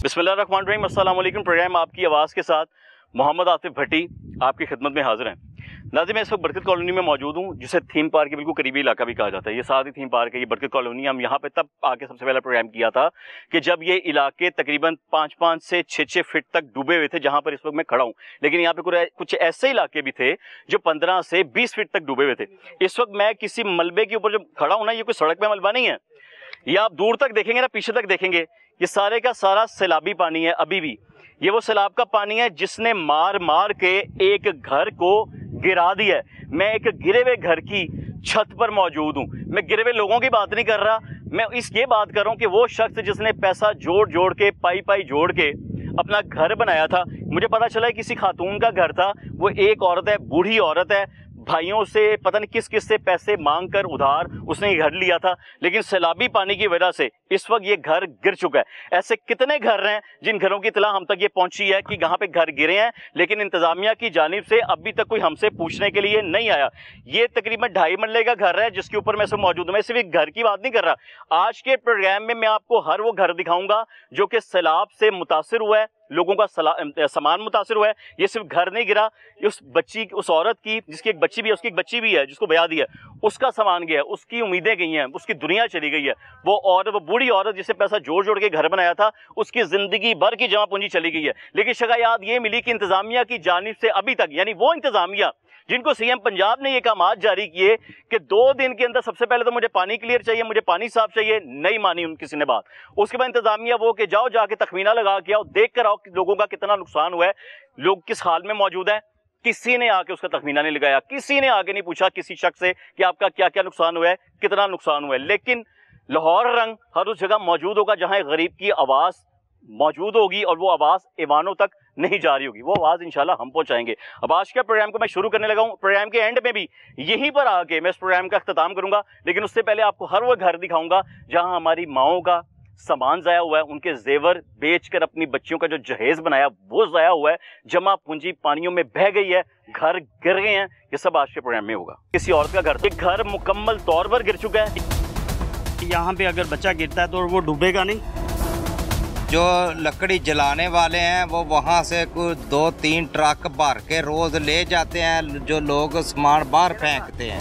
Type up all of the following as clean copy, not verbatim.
बिस्मिल्लाहिर्रहमानिर्रहीम, अस्सलाम वालेकुम। प्रोग्राम आपकी आवाज़ के साथ मोहम्मद आतिफ भट्टी आपकी खिदमत में हाजिर हैं। नाज़रीन, मैं इस वक्त बरकत कॉलोनी में मौजूद हूँ, जिसे थीम पार्क के बिल्कुल करीबी इलाका भी कहा जाता है। ये साथ ही थीम पार्क है, ये बरकत कॉलोनी। हम यहाँ पे तब आके सबसे पहला प्रोग्राम किया था कि जब ये इलाके तकरीबन 5-5 से 6-6 फीट तक डूबे हुए थे, जहाँ पर इस वक्त मैं खड़ा हूँ। लेकिन यहाँ पे कुछ ऐसे इलाके भी थे जो 15 से 20 फीट तक डूबे हुए थे। इस वक्त मैं किसी मलबे के ऊपर जो खड़ा हूँ ना, ये कोई सड़क पे मलबा नहीं है। ये आप दूर तक देखेंगे ना, पीछे तक देखेंगे, ये सारे का सारा सैलाबी पानी है। अभी भी ये वो सैलाब का पानी है जिसने मार मार के एक घर को गिरा दिया है। मैं एक गिरे हुए घर की छत पर मौजूद हूँ। मैं गिरे हुए लोगों की बात नहीं कर रहा, मैं ये बात कर रहा हूँ कि वो शख्स जिसने पैसा जोड़ जोड़ के पाई जोड़ के अपना घर बनाया था। मुझे पता चला है किसी खातून का घर था, वो एक औरत है, बूढ़ी औरत है, भाइयों से पता नहीं किस किस से पैसे मांग कर उधार उसने ये घर लिया था। लेकिन सैलाबी पानी की वजह से इस वक्त ये घर गिर चुका है। ऐसे कितने घर हैं जिन घरों की इत्तला हम तक ये पहुंची है कि यहाँ पे घर गिरे हैं, लेकिन इंतजामिया की जानिब से अभी तक कोई हमसे पूछने के लिए नहीं आया। ये तकरीबन 2.5 मरले का घर है जिसके ऊपर मैं सब मौजूद हूँ। मैं सिर्फ घर की बात नहीं कर रहा, आज के प्रोग्राम में मैं आपको हर वो घर दिखाऊंगा जो कि सैलाब से मुतासिर हुआ है, लोगों का सामान मुतासिर हुआ है। ये सिर्फ घर नहीं गिरा, उस औरत की, जिसकी एक बच्ची भी है, उसकी एक बच्ची भी है जिसको बया दिया, उसका सामान गया, उसकी उम्मीदें गई हैं, उसकी दुनिया चली गई है। वो बूढ़ी औरत जिससे पैसा जोड़ जोड़ के घर बनाया था, उसकी जिंदगी भर की जमा पूंजी चली गई है। लेकिन शिकायत ये मिली कि इंतजामिया की जानिब से अभी तक, यानी वो इंतजामिया जिनको सीएम पंजाब ने ये काम आज जारी किए कि 2 दिन के अंदर सबसे पहले तो मुझे पानी क्लियर चाहिए, मुझे पानी साफ चाहिए, नहीं मानी उन किसी ने बात। उसके बाद इंतजामिया वो कि जाओ जाके तखमीना लगा के आओ, देख कर आओ कि लोगों का कितना नुकसान हुआ है, लोग किस हाल में मौजूद है। किसी ने आके उसका तखमीना नहीं लगाया, किसी ने आके नहीं पूछा किसी शख्स से कि आपका क्या क्या नुकसान हुआ है, कितना नुकसान हुआ है। लेकिन लाहौर रंग हर उस जगह मौजूद होगा जहां एक गरीब की आवाज़ मौजूद होगी और वो आवाज़ ईवानों तक नहीं जा रही होगी। वो आवाज़ इंशाल्लाह हम पहुंचाएंगे। अब आज के प्रोग्राम को मैं शुरू करने लगा हूं। प्रोग्राम के एंड में भी यहीं पर आके मैं इस प्रोग्राम का अख्ताम करूंगा, लेकिन उससे पहले आपको हर वो घर दिखाऊंगा जहां हमारी माओं का सामान ज़ाया हुआ है, उनके जेवर बेचकर अपनी बच्चियों का जो जहेज बनाया वो ज़ाया हुआ है, जमा पूंजी पानियों में बह गई है, घर गिर गए हैं। ये सब आज के प्रोग्राम में होगा। किसी औरत का घर, एक घर मुकम्मल तौर पर गिर चुका है। यहाँ पे अगर बच्चा गिरता है तो वो डूबेगा नहीं। जो लकड़ी जलाने वाले हैं वो वहाँ से कुछ 2-3 ट्रक भर के रोज ले जाते हैं, जो लोग सामान बाहर फेंकते हैं।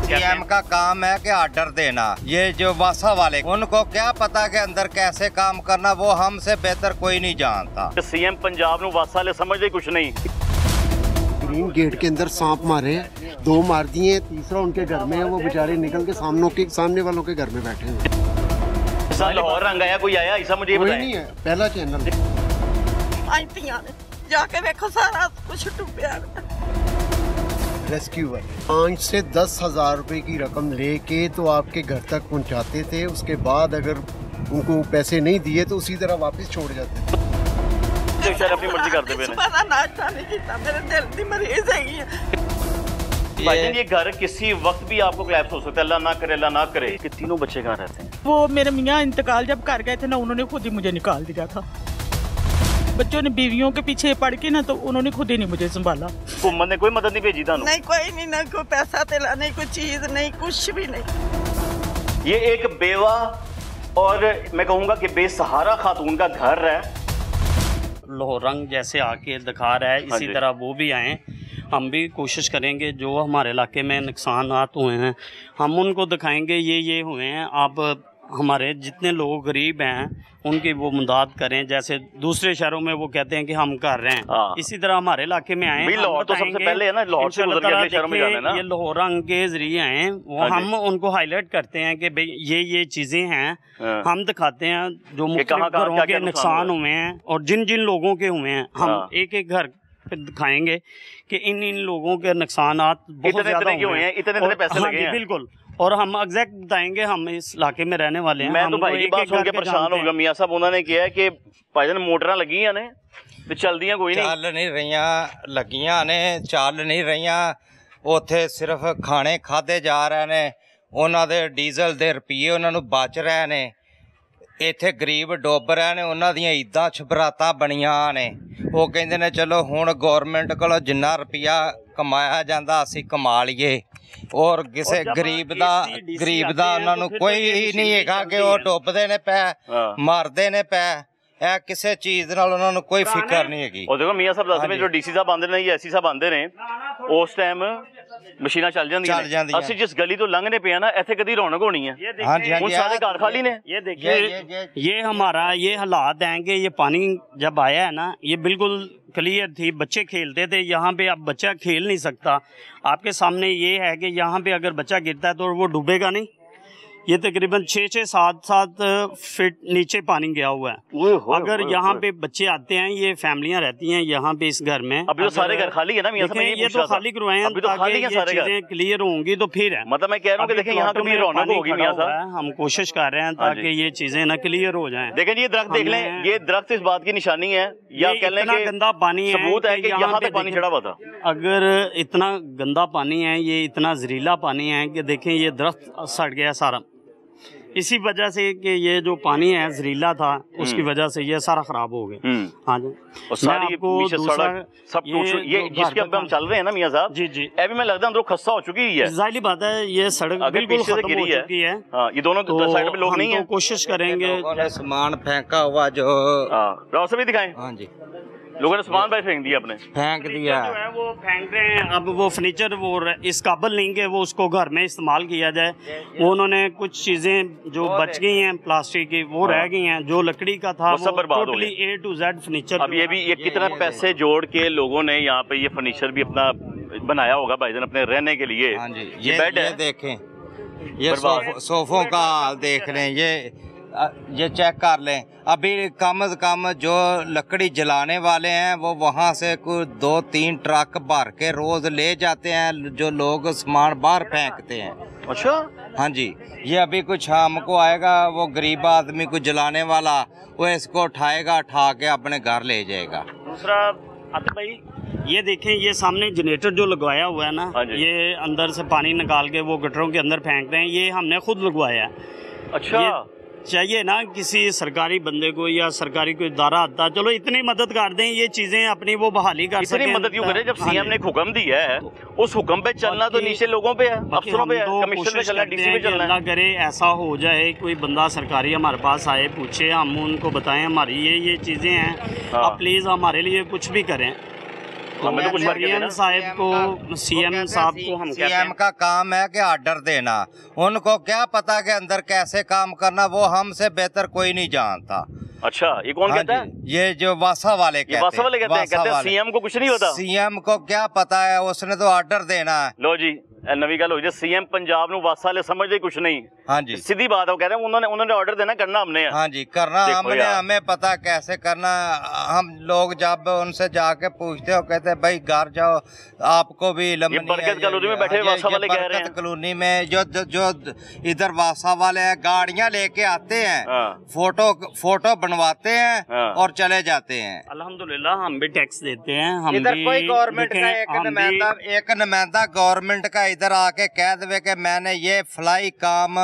सीएम का काम है कि ऑर्डर देना। ये जो वासा वाले, उनको क्या पता कि अंदर कैसे काम करना, वो हमसे बेहतर कोई नहीं जानता। सीएम पंजाब में वासा वाले समझते कुछ नहीं। ग्रीन गेट के अंदर सांप मारे, 2 मार दिए, तीसरा उनके घर में है, वो बेचारे निकल के सामने वालों के घर में बैठे हैं। लाहौर रंग आया, कोई आया ऐसा मुझे बताएं। नहीं है, पहला चैनल जाके देखो सारा कुछ डूबा। रेस्क्यू है 5 से 10 हज़ार रुपए की रकम लेके तो आपके घर तक पहुंचाते थे। उसके बाद अगर उनको पैसे नहीं दिए तो उसी तरह वापस छोड़ जाते थे। अपनी मर्जी करते हुए नाश्ता नहीं किया, मेरे दिल की मरीज है। भाईजान, ये घर किसी वक्त भी आपको कोलैप्स हो सकता है, अल्लाह ना करे, अल्लाह ना करे। कि तीनों बच्चे कहाँ रहते हैं? वो मेरे मियाँ इंतकाल जब कर गए थे ना, उन्होंने खुद ही मुझे निकाल दिया था। बच्चों ने बीवियों के पीछे पड़ के ना, तो उन्होंने खुद ही नहीं मुझे संभाला। हुकूमत ने कोई मदद नहीं भेजी था? नहीं, कोई नहीं, ना कोई पैसा तेला, नहीं कोई चीज, नहीं कुछ भी नहीं। ये एक बेवा और मैं कहूँगा कि बेसहारा खातून का घर है। लाहौर रंग जैसे आके दिखा रहा है, इसी तरह वो भी आए। हम भी कोशिश करेंगे जो हमारे इलाके में नुकसानात हुए हैं हम उनको दिखाएंगे, ये हुए हैं। आप हमारे जितने लोग गरीब हैं उनकी वो मदद करें, जैसे दूसरे शहरों में वो कहते हैं कि हम कर रहे हैं, इसी तरह हमारे इलाके में आए। लाहौर तो सबसे पहले है ना, लाहौर से गुजर के अगले शहरों में जाना है ना। ये लाहौर रंग के जरिए आए, वो हम उनको हाईलाइट करते हैं कि भाई ये चीजें हैं, हम दिखाते हैं जो मुख्तलिफ घरों के नुकसान हुए हैं और जिन जिन लोगों के हुए हैं। हम एक एक घर दिखाएंगे कि इन लोगों के नुकसानात बहुत ज्यादा हुए हैं, इतने पैसे लगे हैं। बिल्कुल, और हम एग्जैक्ट बताएंगे, हम इस इलाके में रहने वाले हैं। मैं तो भाई बात सुन के परेशान हो गया। मियां साहब उन्होंने किया है कि भाईजान मोटरां लगियां ने ते चलदियां कोई नहीं, चल नहीं रहियां, लगियां ने चल नहीं रहियां। उत्थे सिर्फ खाने खाधे जा रहे ने, उन्हां दे डीजल दे रुपये उन्हां नूं बच रहे ने। इत्थे गरीब डुब रहे ने, उन्हां दियां ईदां छबरातां बणीਆਂ ने। वो कहंदे ने चलो हुण गौरमेंट कोलों जिन्ना रुपया कमाया जांदा असीं कमा लईए, और किसी गरीब दा उन्हां नूं कोई नहीं हैगा कि वो डुबदे ने पै, मरदे ने पै। ਇਹ ਕਿਸੇ ਚੀਜ਼ ਦੇ ਨਾਲ ਉਹਨਾਂ ਨੂੰ ਕੋਈ ਫਿਕਰ ਨਹੀਂ ਹੈਗੀ। और देखो मियां साहब दसदे जो डीसी साहब आंदे ने या एससी साहब आंदे ने उस टाइम मशीनां चल जांदियां ने। ਅਸੀਂ जिस गली तो लंघने पे ना ਇੱਥੇ कदी रौनक होनी है। हाँ जी, ਹੁਣ ਸਾਰੇ घर खाली ने। ये देखिए ये हमारा ये हालात हैं कि ये पानी जब आया है ना ये बिल्कुल क्लियर थी, बच्चे खेलते थे यहाँ पे। अब बच्चा खेल नहीं सकता। आपके सामने ये है कि यहाँ पे अगर बच्चा गिरता है तो वो डूबेगा नहीं। ये तकरीबन 6-7 फीट नीचे पानी गया हुआ है। अगर यहाँ पे बच्चे आते हैं, ये फैमिलियां रहती हैं यहाँ पे इस घर में। अभी तो सारे घर खाली है ना मियां साहब, ये तो खाली करवाए हैं ताकि ये चीजें क्लियर होंगी तो फिर है। मतलब मैं कह रहा हूँ कि देखिए यहाँ कभी रौनक होगी मियां साहब। हम कोशिश कर रहे हैं ताकि ये चीजें ना क्लियर हो जाएं। देखें ये दरख्त देख लें, ये दरख्त इस बात की निशानी है या कह लें कि गंदा पानी है, सबूत है कि यहाँ पे पानी चढ़ा हुआ था। अगर इतना गंदा पानी है, ये इतना जहरीला पानी है कि देखें ये दरख्त सड़ गया सारा। इसी वजह से कि ये जो पानी है जहरीला था उसकी वजह से ये सारा खराब हो गया। हाँ जी। और सारी दूसरा सब ये जिसके अब हम चल रहे हैं ना मियां साहब जी जी, अभी मैं लगता है अंदरों खस्ता हो चुकी है। जाहिर बात है ये सड़क बिल्कुल खत्म हो चुकी है। ये दोनों साइड पे लोग नहीं है। कोशिश करेंगे सामान फेंका हुआ जो रास्ते भी दिखाएं। हाँ जी, लोगों ने सामान भाई फेंक दिया अपने, फेंक दिया जो है वो फेंक रहे हैं। अब वो फर्नीचर वो इस काबिल नहीं कि वो उसको घर में इस्तेमाल किया जाए। वो उन्होंने कुछ चीजें जो बच गई हैं प्लास्टिक की वो रह गई हैं, जो लकड़ी का था वो totally A to Z furniture. अब ये कितना पैसे जोड़ के लोगों ने यहाँ पे ये फर्नीचर भी अपना बनाया होगा भाईजान अपने रहने के लिए। हाँ जी, ये बेड है, देखें ये सोफों का हाल देख रहे हैं, ये चेक कर लें। अभी कम से कम जो लकड़ी जलाने वाले हैं वो वहाँ से कुछ 2-3 ट्रक भर के रोज ले जाते हैं, जो लोग सामान बाहर फेंकते हैं। अच्छा हाँ जी, ये अभी कुछ शाम को आएगा, वो गरीब आदमी को जलाने वाला वो इसको उठाएगा, उठा के अपने घर ले जाएगा। दूसरा भाई ये देखें, ये सामने जनरेटर जो लगवाया हुआ है ना, ये अंदर से पानी निकाल के वो गटरों के अंदर फेंक रहे हैं, ये हमने खुद लगवाया है। अच्छा, चाहिए ना किसी सरकारी बंदे को या सरकारी कोई इदारा आता, चलो इतनी मदद कर दें, ये चीजें अपनी वो बहाली कर सकें। इतनी मदद क्यों करें जब सीएम ने एक हुक्म दिया है, उस हुक्म पे चलना तो नीचे लोगों पे है, अफसरों पे है, कमिश्नर पे चलना, डीसी पे चलना। अल्लाह करे ऐसा हो जाए, कोई बंदा सरकारी हमारे पास आए, पूछे, हम उनको बताएं हमारी ये चीजें हैं, आप प्लीज हमारे लिए कुछ भी करें। हमें तो कुछ सीएम साहब को, सीएम साहब को हम कहते हैं, सीएम का काम है कि ऑर्डर देना, उनको क्या पता कि अंदर कैसे काम करना, वो हमसे बेहतर कोई नहीं जानता। अच्छा, ये कौन कहता है? ये जो वासा वाले कहते हैं सीएम को कुछ नहीं होता। सीएम को क्या पता है, उसने तो ऑर्डर देना है। लो जी नवी गल हो सीएम पंजाब ਨੂੰ वासा ले समझते कुछ नहीं। हाँ जी, सीधी बात है, वो कह रहे हैं उन्होंने ऑर्डर देना, करना हमने है। हाँ जी, करना हमने, हमें पता कैसे करना। हम लोग जब उनसे जाके पूछते हो, कहते हैं भाई घर जाओ, आपको भी इल्म नहीं है। बरकत कॉलोनी में बैठे वासा वाले कह रहे हैं, कॉलोनी में जो इधर वासा वाले हैं, गाड़ियां लेके आते हैं, फोटो बनवाते हैं और चले जाते हैं। अल्हम्दुलिल्लाह हम भी टैक्स देते हैं। हम इधर कोई गवर्नमेंट का एक नुमाइंदा गवर्नमेंट का इधर आके कह दे कि मैंने ये फलाई काम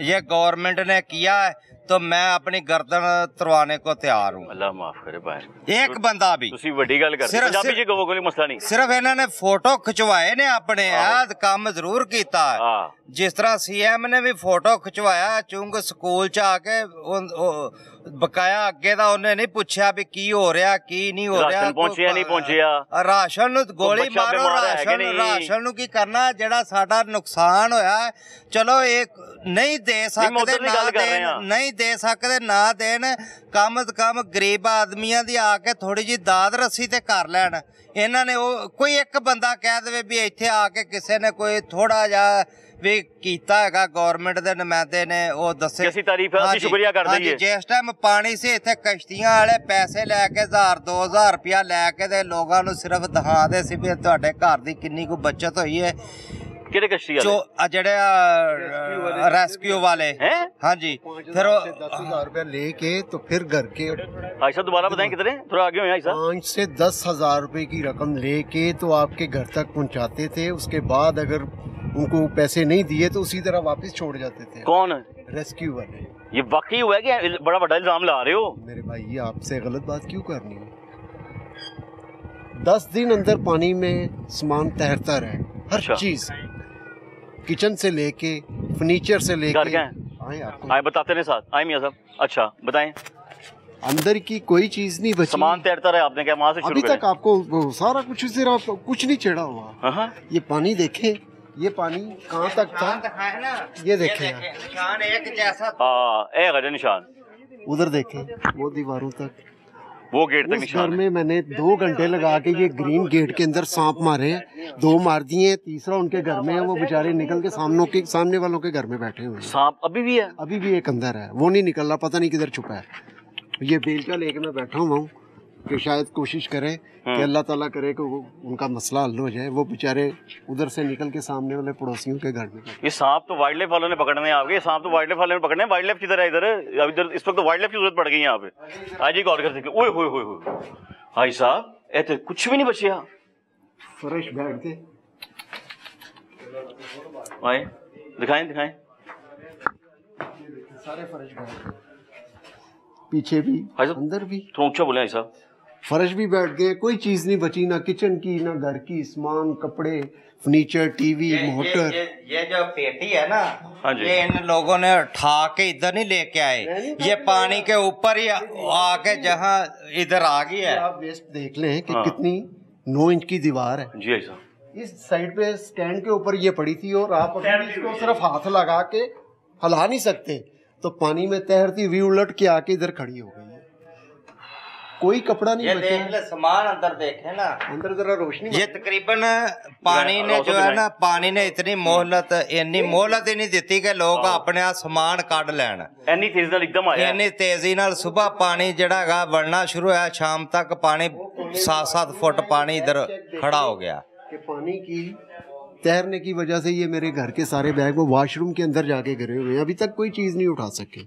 ये गवर्नमेंट ने किया है तो मैं अपनी गर्दन तुड़वाने को तैयार हूँ। अल्लाह माफ करे भाई, एक बंदा भी तुसी वड्डी गल कर पंजाबी च कहो, कोई मसला नहीं। सिर्फ इन्होंने फोटो खिंचवाए ने अपने, काम जरूर किया है। जिस तरह सीएम ने भी फोटो खिंचवाया, चूंकि स्कूल च आके बकाया अगे दा उन्हें नहीं पूछा भी की हो रहा की नहीं हो रहा, पहुंचिया नहीं पहुंचिया, राशन नु गोली मारो, राशन नु की करना, जेड़ा साडा नुकसान होया चलो एक नहीं दे सकते ना देन, नहीं दे सकते ना देन, कम से कम गरीब आदमियां दी आके थोड़ी जी दाद रस्सी ते कर लैन। इन्हां ने कोई एक बंदा कह दे भी इत्थे आके किसी ने कोई थोड़ा जा भी कीता है गवर्नमेंट दे नुमाइंदे ने, वो दसे कैसी तारीफ है, शुक्रिया कर दईए। जिस टाइम पानी से इत्थे कश्तियां वाले पैसे लैके 1000-2000 रुपया लैके ते लोगां नूं सिर्फ दिखाते सी भी तुहाडे घर दी किन्नी को बचत होई है। किहड़े कश्ती वाले? जो जेड़े रेस्क्यू वाले हैं। हाँ जी, फिर 10,000 रुपया लेके तो फिर घर के आयशा दोबारा बताएं कितने, थोड़ा आगे हो आयशा। 5 से 10,000 रुपए की रकम लेके तो आपके घर तक पहुंचाते थे, उसके बाद अगर उनको पैसे नहीं दिए तो उसी तरह वापस छोड़ जाते थे। कौन? रेस्क्यू वाले। ये वाकई हुआ है कि बड़ा बड़ा इल्जाम ला रहे हो? मेरे भाई ये आपसे गलत बात क्यों करनी है? 10 दिन अंदर पानी में सामान तैरता रहे, हर चीज, किचन से लेके फर्नीचर से लेके। आए बताते नहीं साथ, आए मियां साहब। अच्छा बताएं। अंदर की कोई चीज नहीं बची। सामान तैरता रहा, आपने क्या वहाँ से अभी शुरू तक आपको वो सारा कुछ सिर्फ कुछ नहीं छेड़ा हुआ। हाँ ये पानी देखे, ये पानी कहाँ तक था, ये देखे निशान एक जैसा एक गजब निशान, उधर देखे वो दीवारों तक, वो गेट तक उस घर निशान है। में मैंने 2 घंटे लगा के ये ग्रीन गेट के अंदर सांप मारे हैं, 2 मार दिए हैं, तीसरा उनके घर में है, वो बेचारे निकल के सामने वालों के घर में बैठे हुए हैं। सांप अभी भी है? अभी भी एक अंदर है, वो नहीं निकल रहा, पता नहीं किधर छुपा है। ये बेलचा लेके मैं बैठा हुआ हूँ कि शायद कोशिश करें कि अल्लाह ताला करे कि उनका मसला हल हो जाए, वो बेचारे उधर से निकल के सामने वाले पड़ोसियों के घर में। ये सांप तो वाइल्ड लाइफ वालों ने पकड़ने हैं आपके, ये सांप तो वाइल्ड लाइफ वालों ने पकड़ने हैं। वाइल्ड लाइफ किधर है इधर? अब इधर इस वक्त तो वाइल्ड लाइफ की जरूरत पड़ गई है यहाँ पे। आज ही गौर कर सकते। ओए होए होए होए भाई साहब, ऐसे कुछ भी नहीं बचिया। फर्श बैठ के आए दिखाएं दिखाएं, सारे फर्श बैठ गए, पीछे भी भाई साहब अंदर भी थोड़ा ऊंचा बोले भाई साहब। फर्श भी बैठ गए, कोई चीज नहीं बची, ना किचन की, ना घर की सामान, कपड़े, फर्नीचर, टीवी, मोटर। ये जो पेटी है ना, हाँ जी। ये इन लोगों ने उठा के इधर नहीं लेके आए, ये पानी के ऊपर ही आके जहाँ इधर आ गई है। आप वेस्ट देख लें कि हाँ। कितनी 9 इंच की दीवार है। जी भाई साहब, इस साइड पे स्टैंड के ऊपर ये पड़ी थी और आप अगर इसको सिर्फ हाथ लगा के हिला नहीं सकते, तो पानी में तैरती हुई उलट के आके इधर खड़ी हो गई है। कोई कपड़ा नहीं ये बचा। देख ले, सामान अंदर देखे ना, अंदर जरा रोशनी ये तकरीबन पानी ने जो है ना, पानी ने इतनी मोहलत ही नहीं दी कि लोग अपने आप समान कढ़ लैन। एनी तेज नाल एकदम आया। इन्नी तेजी नाल सुबह पानी जड़ा गा बढ़ना शुरू होया, शाम तक पानी 7-7 फुट पानी इधर खड़ा हो गया। कि पानी की तैरने की वजह से ये मेरे घर के सारे बैग वो वॉशरूम के अंदर जाके गिरे हुए हैं, अभी तक कोई चीज नहीं उठा सके।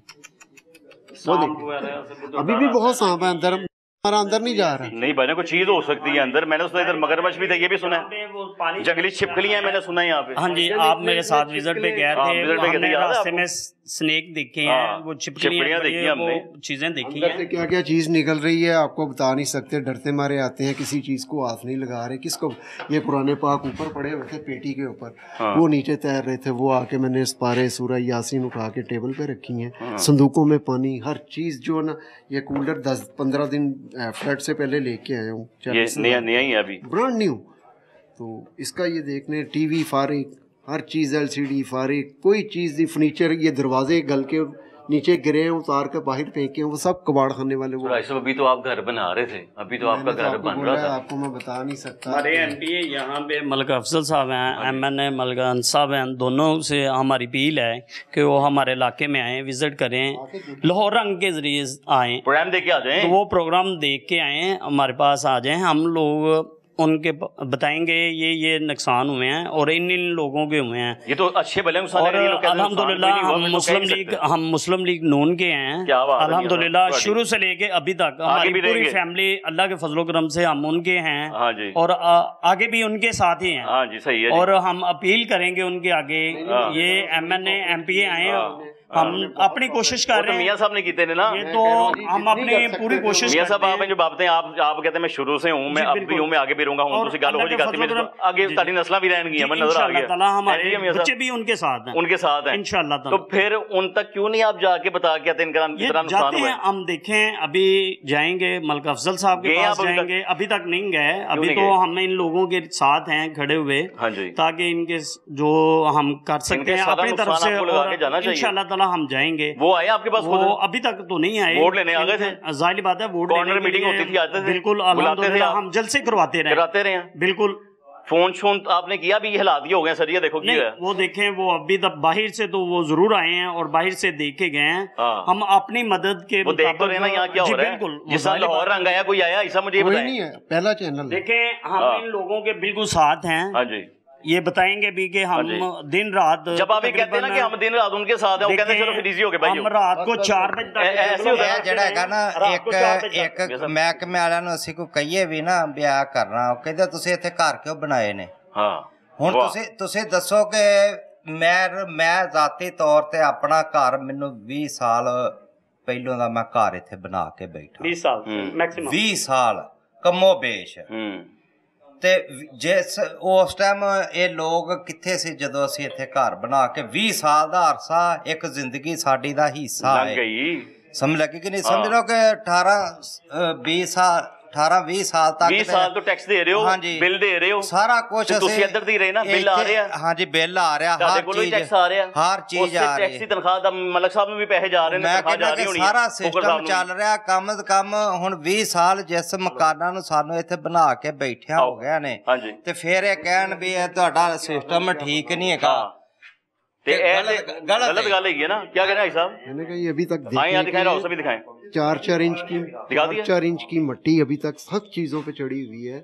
वो देखिए, अभी भी बहुत सांप है अंदर, हमारा अंदर नहीं जा रहा। नहीं भाई, कोई चीज हो सकती है अंदर। मैंने सुना इधर मगरमच्छ भी थे, ये भी सुना है। जंगली छिपकलियां मैंने सुना है यहाँ पे। हाँ जी, आप मेरे साथ विजिट पे गए हाँ, विजिट पे गए थे, थे, याद है रास्ते आपको? में स्नेक देखे हाँ, हैं, वो छिपकलियां देखी हैं हमने। वो चीजें देखी अंदर से हैं। क्या क्या चीज निकल रही है आपको बता नहीं सकते, डरते मारे आते हैं, किसी चीज को हाथ नहीं लगा रहे। किसको? ये कुरान पाक ऊपर पड़े हुए थे पेटी के ऊपर, हाँ। वो नीचे तैर रहे थे, वो आके मैंने इस पारे सूरह यासीन उठा के टेबल पे रखी हैं। संदूकों में पानी, हर चीज जो है ना, ये कूलर 10-15 दिन फ्लड से पहले लेके आया हूँ, ये नया नया ही है अभी, ब्रांड न्यू। तो इसका ये देखने, टीवी फारिग, हर चीज़ LCD फारिग, कोई चीज़ नहीं, फर्नीचर, ये दरवाजे गल के नीचे गिरे हैं, उतार कर बाहर फेंके हैं, वो सब कबाड़ खाने वाले। वो भाई साहब अभी तो आप घर बना रहे थे, अभी तो आपका घर बन रहा था। आपको मैं बता नहीं सकता। हमारे MPA यहाँ पे मलिक अफजल साहब हैं, MNA मलिक अंस साहब हैं, दोनों से हमारी अपील है कि वो हमारे इलाके में आए, विजिट करें, लाहौर रंग के जरिए आए, प्रोग्राम देख के आ जाए। तो वो प्रोग्राम देख के आए, हमारे पास आ जाएं, हम लोग उनके बताएंगे ये नुकसान हुए हैं और इन लोगों के हुए हैं। ये तो अच्छे भले नुकसान और है, ये लोग कहते हैं अल्हम्दुलिल्लाह नुकसान कोई नहीं हुआ, हम मुस्लिम लीग नून के हैं। क्या बात है, अल्हम्दुलिल्लाह क्या शुरू से लेके अभी तक हमारी भी पूरी रहेंगे। फैमिली अल्लाह के फजलो करम से हम उनके हैं। हाँ जी। और आगे भी उनके साथ ही हैं। हाँ जी, सही है जी। और हम अपील करेंगे उनके आगे, ये MNA MPA आए, हम अपनी कोशिश कर वो तो रहे हैं। मियां साहब ने कीते ने ना, ये तो हम अपनी पूरी कोशिश मियां साहब करते आप हैं। जो बातें आप कहते हैं मैं शुरू से हूँ, मैं अब भी हूँ, मैं आगे भी रहूंगा, हूँ और दूसरी गल हो अल्लाह के जाती फजल है, आगे जी। सारी नस्लें भी रहेंगी, हमें नजर आ इंशाअल्लाह गया ताला हमारे है मियां साहब? बच्चे भी उनके साथ हैं, उनके साथ हैं इंशाअल्लाह तो ताला। फिर उन तक क्यों नहीं आप जाके बता के आते इनका ये इतना नुकसान जाते हुआ हैं, है? हम देखें, अभी जाएंगे मलिक अफजल साहब के गए पास आप अभी तक? जाएंगे, अभी तक नहीं गए, अभी नहीं तो गए? हम इन लोगों के साथ हैं खड़े हुए, हाँ जी। ताकि इनके जो हम कर सकते इनके हैं सारा अपनी तरफ नुकसान से, आपको लगा और के जाना चाहिए। इंशाअल्लाह ताला हम जाएंगे। वो आए आपके पास? वो अभी तक तो नहीं आए, वोट लेने आ गए थे? जाहिर बात है, वोट कॉर्नर लेने के मीटिंग लिए होती थी, आते थे? बिल्कुल, बुलाते थे अल्हम्दुलिल्लाह आप? हम जलसे करवाते रहे, कराते रहे हैं? बिल्कुल। फोन आपने किया भी, ये हालात ये हो गए सर, ये देखो नहीं, क्या है। वो देखें, वो अभी तक बाहर से तो वो जरूर आए हैं और बाहर से देख के गए हैं। हाँ। हम अपनी मदद के वो देख तो रहे ना यहाँ क्या हो रहा है। बिल्कुल, जिस साल लाहौर रंग आया, कोई आया ऐसा मुझे ये कोई बताएं। नहीं है, पहला चैनल है। देखें, हम हाँ। इन लोगों के बिल्कुल साथ हैं। हाँ जी। ये बताएंगे भी कि हम जी। दिन रात, जब आप ये कहते हैं ना कि हम दिन रात उनके साथ हैं, वो कहते हैं चलो फिर इजी हो गए भाई। हम रात को 4 बजे तक ऐसे होता है। ਇਹ ਜਿਹੜਾ ਹੈਗਾ ਨਾ, ਰਾਤ को 4 बजे ਇੱਕ ਮਹਿਕਮੇ ਵਾਲਿਆਂ ਨੂੰ ਅਸੀਂ ਕੋਈ ਕਹੀਏ ਵੀ ਨਾ ਵਿਆਹ ਕਰਨਾ, ਉਹ ਕਹਿੰਦੇ ਤੁਸੀਂ ਇੱਥੇ ਘਰ ਕਿਉਂ ਬਣਾਏ ਨੇ। हाँ ਹੁਣ वाह। ਤੁਸੀਂ ਦੱਸੋ ਕਿ ਮੈਂ ਜ਼ਾਤੀ ਤੌਰ ਤੇ ਆਪਣਾ ਘਰ, ਮੈਨੂੰ 20 ਸਾਲ ਪਹਿਲੋਂ ਦਾ ਮੈਂ ਘਰ ਇੱਥੇ ਬਣਾ ਕੇ ਬੈਠਾ, 20 साल मैक्सिमम। 20 ਸਾਲ ਕੰਮੋ ਬੇਸ਼। ਤੇ ਜਿਸ ਉਸ ਟਾਈਮ ਇਹ ਲੋਕ ਕਿੱਥੇ ਸੀ ਜਦੋਂ ਅਸੀਂ ਇੱਥੇ ਘਰ ਬਣਾ ਕੇ 20 ਸਾਲ ਦਾ ਅਰਸਾ, ਇੱਕ ਜ਼ਿੰਦਗੀ ਸਾਡੀ ਦਾ ਹਿੱਸਾ लग ਹੈ। गई समझ लगे कि नहीं? समझ लो कि 18-20 साल तक 20 साल तो टैक्स दे रहे हो, हाँ जी, बिल दे रहे हो, सारा कुछ ਤੁਸੀਂ ਇੱਧਰ ਦੀ ਰਹੇ ਨਾ, ਬਿੱਲ ਆ ਰਿਹਾ। हाँ जी, बिल आ रहा, ਤੁਹਾਡੇ हर ਕੋਲੋਂ ਹੀ चीज ਟੈਕਸ ਆ ਰਿਹਾ, हर चीज आ रही ਟੈਕਸ ਦੀ ਤਨਖਾਹ ਦਾ ਮਲਕ ਸਾਹਿਬ ਨੂੰ ਵੀ ਪੈਸੇ ਜਾ ਰਹੇ ਨੇ, ਮੈਂ ਤਨਖਾਹ ਜਾ ਕਹਿੰਦਾ ਰਹੀ ਕਿ ਹੋਣੀ ਸਾਰਾ ਫੋਕਰ ਸਾਹਿਬ ਸਿਸਟਮ ਨੂੰ। ਚੱਲ ਰਿਹਾ ਕੰਮ ਦਾ ਕੰਮ। ਹੁਣ 20 ਸਾਲ ਜਿਸ ਮਕਾਨਾਂ ਨੂੰ ਸਾਨੂੰ ਇੱਥੇ ਬਣਾ ਕੇ ਬੈਠਿਆ ਹੋ ਗਿਆ ਨੇ, ਹਾਂਜੀ, ਤੇ ਫਿਰ ਇਹ ਕਹਿਣ ਵੀ ਇਹ ਤੁਹਾਡਾ ਸਿਸਟਮ ਠੀਕ ਨਹੀਂ ਹੈਗਾ, ਤੇ ਇਹ गलत गलत ਗੱਲ ਹੈਗੀ है ना। क्या कहना है भाई साहब? मैंने कहा ये अभी तक हाँ यहाँ दिखाएं, राव सभी दिखाएं। 4 इंच की दिखा दिया? 4 इंच की मट्टी अभी तक सब चीजों पे चढ़ी हुई है।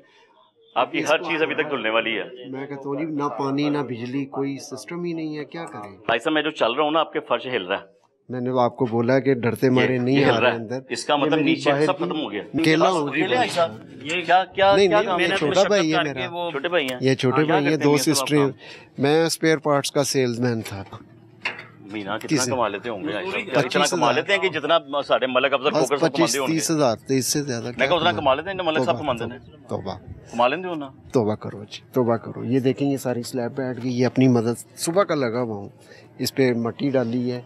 आपकी हर चीज अभी तक धुलने वाली है। मैं कहता हूँ जी, ना पानी ना बिजली, कोई सिस्टम ही नहीं है, क्या करें? भाई साहब मैं जो चल रहा हूँ ना, आपके फर्श हिल रहा है। मैंने आपको बोला कि डरते मारे नहीं हिल आ रहा रहे है। अंदर। इसका ये मतलब मेरी नीचे बाहर सब की खत्म हो गया। अकेला हूँ जी। अकेले भाई साहब? ये क्या क्या नहीं, क्या नहीं, काम ये है? छोटा भाई है मेरा, छोटे भाई हैं। ये छोटे भाई हैं, करते 2 हैं ये सब सिस्टरें। आप मैं स्पेयर पार्ट्स का सेल्समैन था। महीना कितना कमा लेते होंगे? इतना 25,000 कमा लेते हैं कि जितना साढ़े मलक अफजल बस खोकर साहब कमाते 25-30 होंगे। हज़ार, 23 से ज्यादा मैं उतना कमा लेते हैं मलक साहब कमाते हैं। तौबा कमा लेते हो ना? तौबा करो जी, तौबा करो। ये देखें, ये सारी स्लैब बैठ गई, ये अपनी मदद सुबह का लगा हुआ हूँ, इस पे मट्टी डाली है,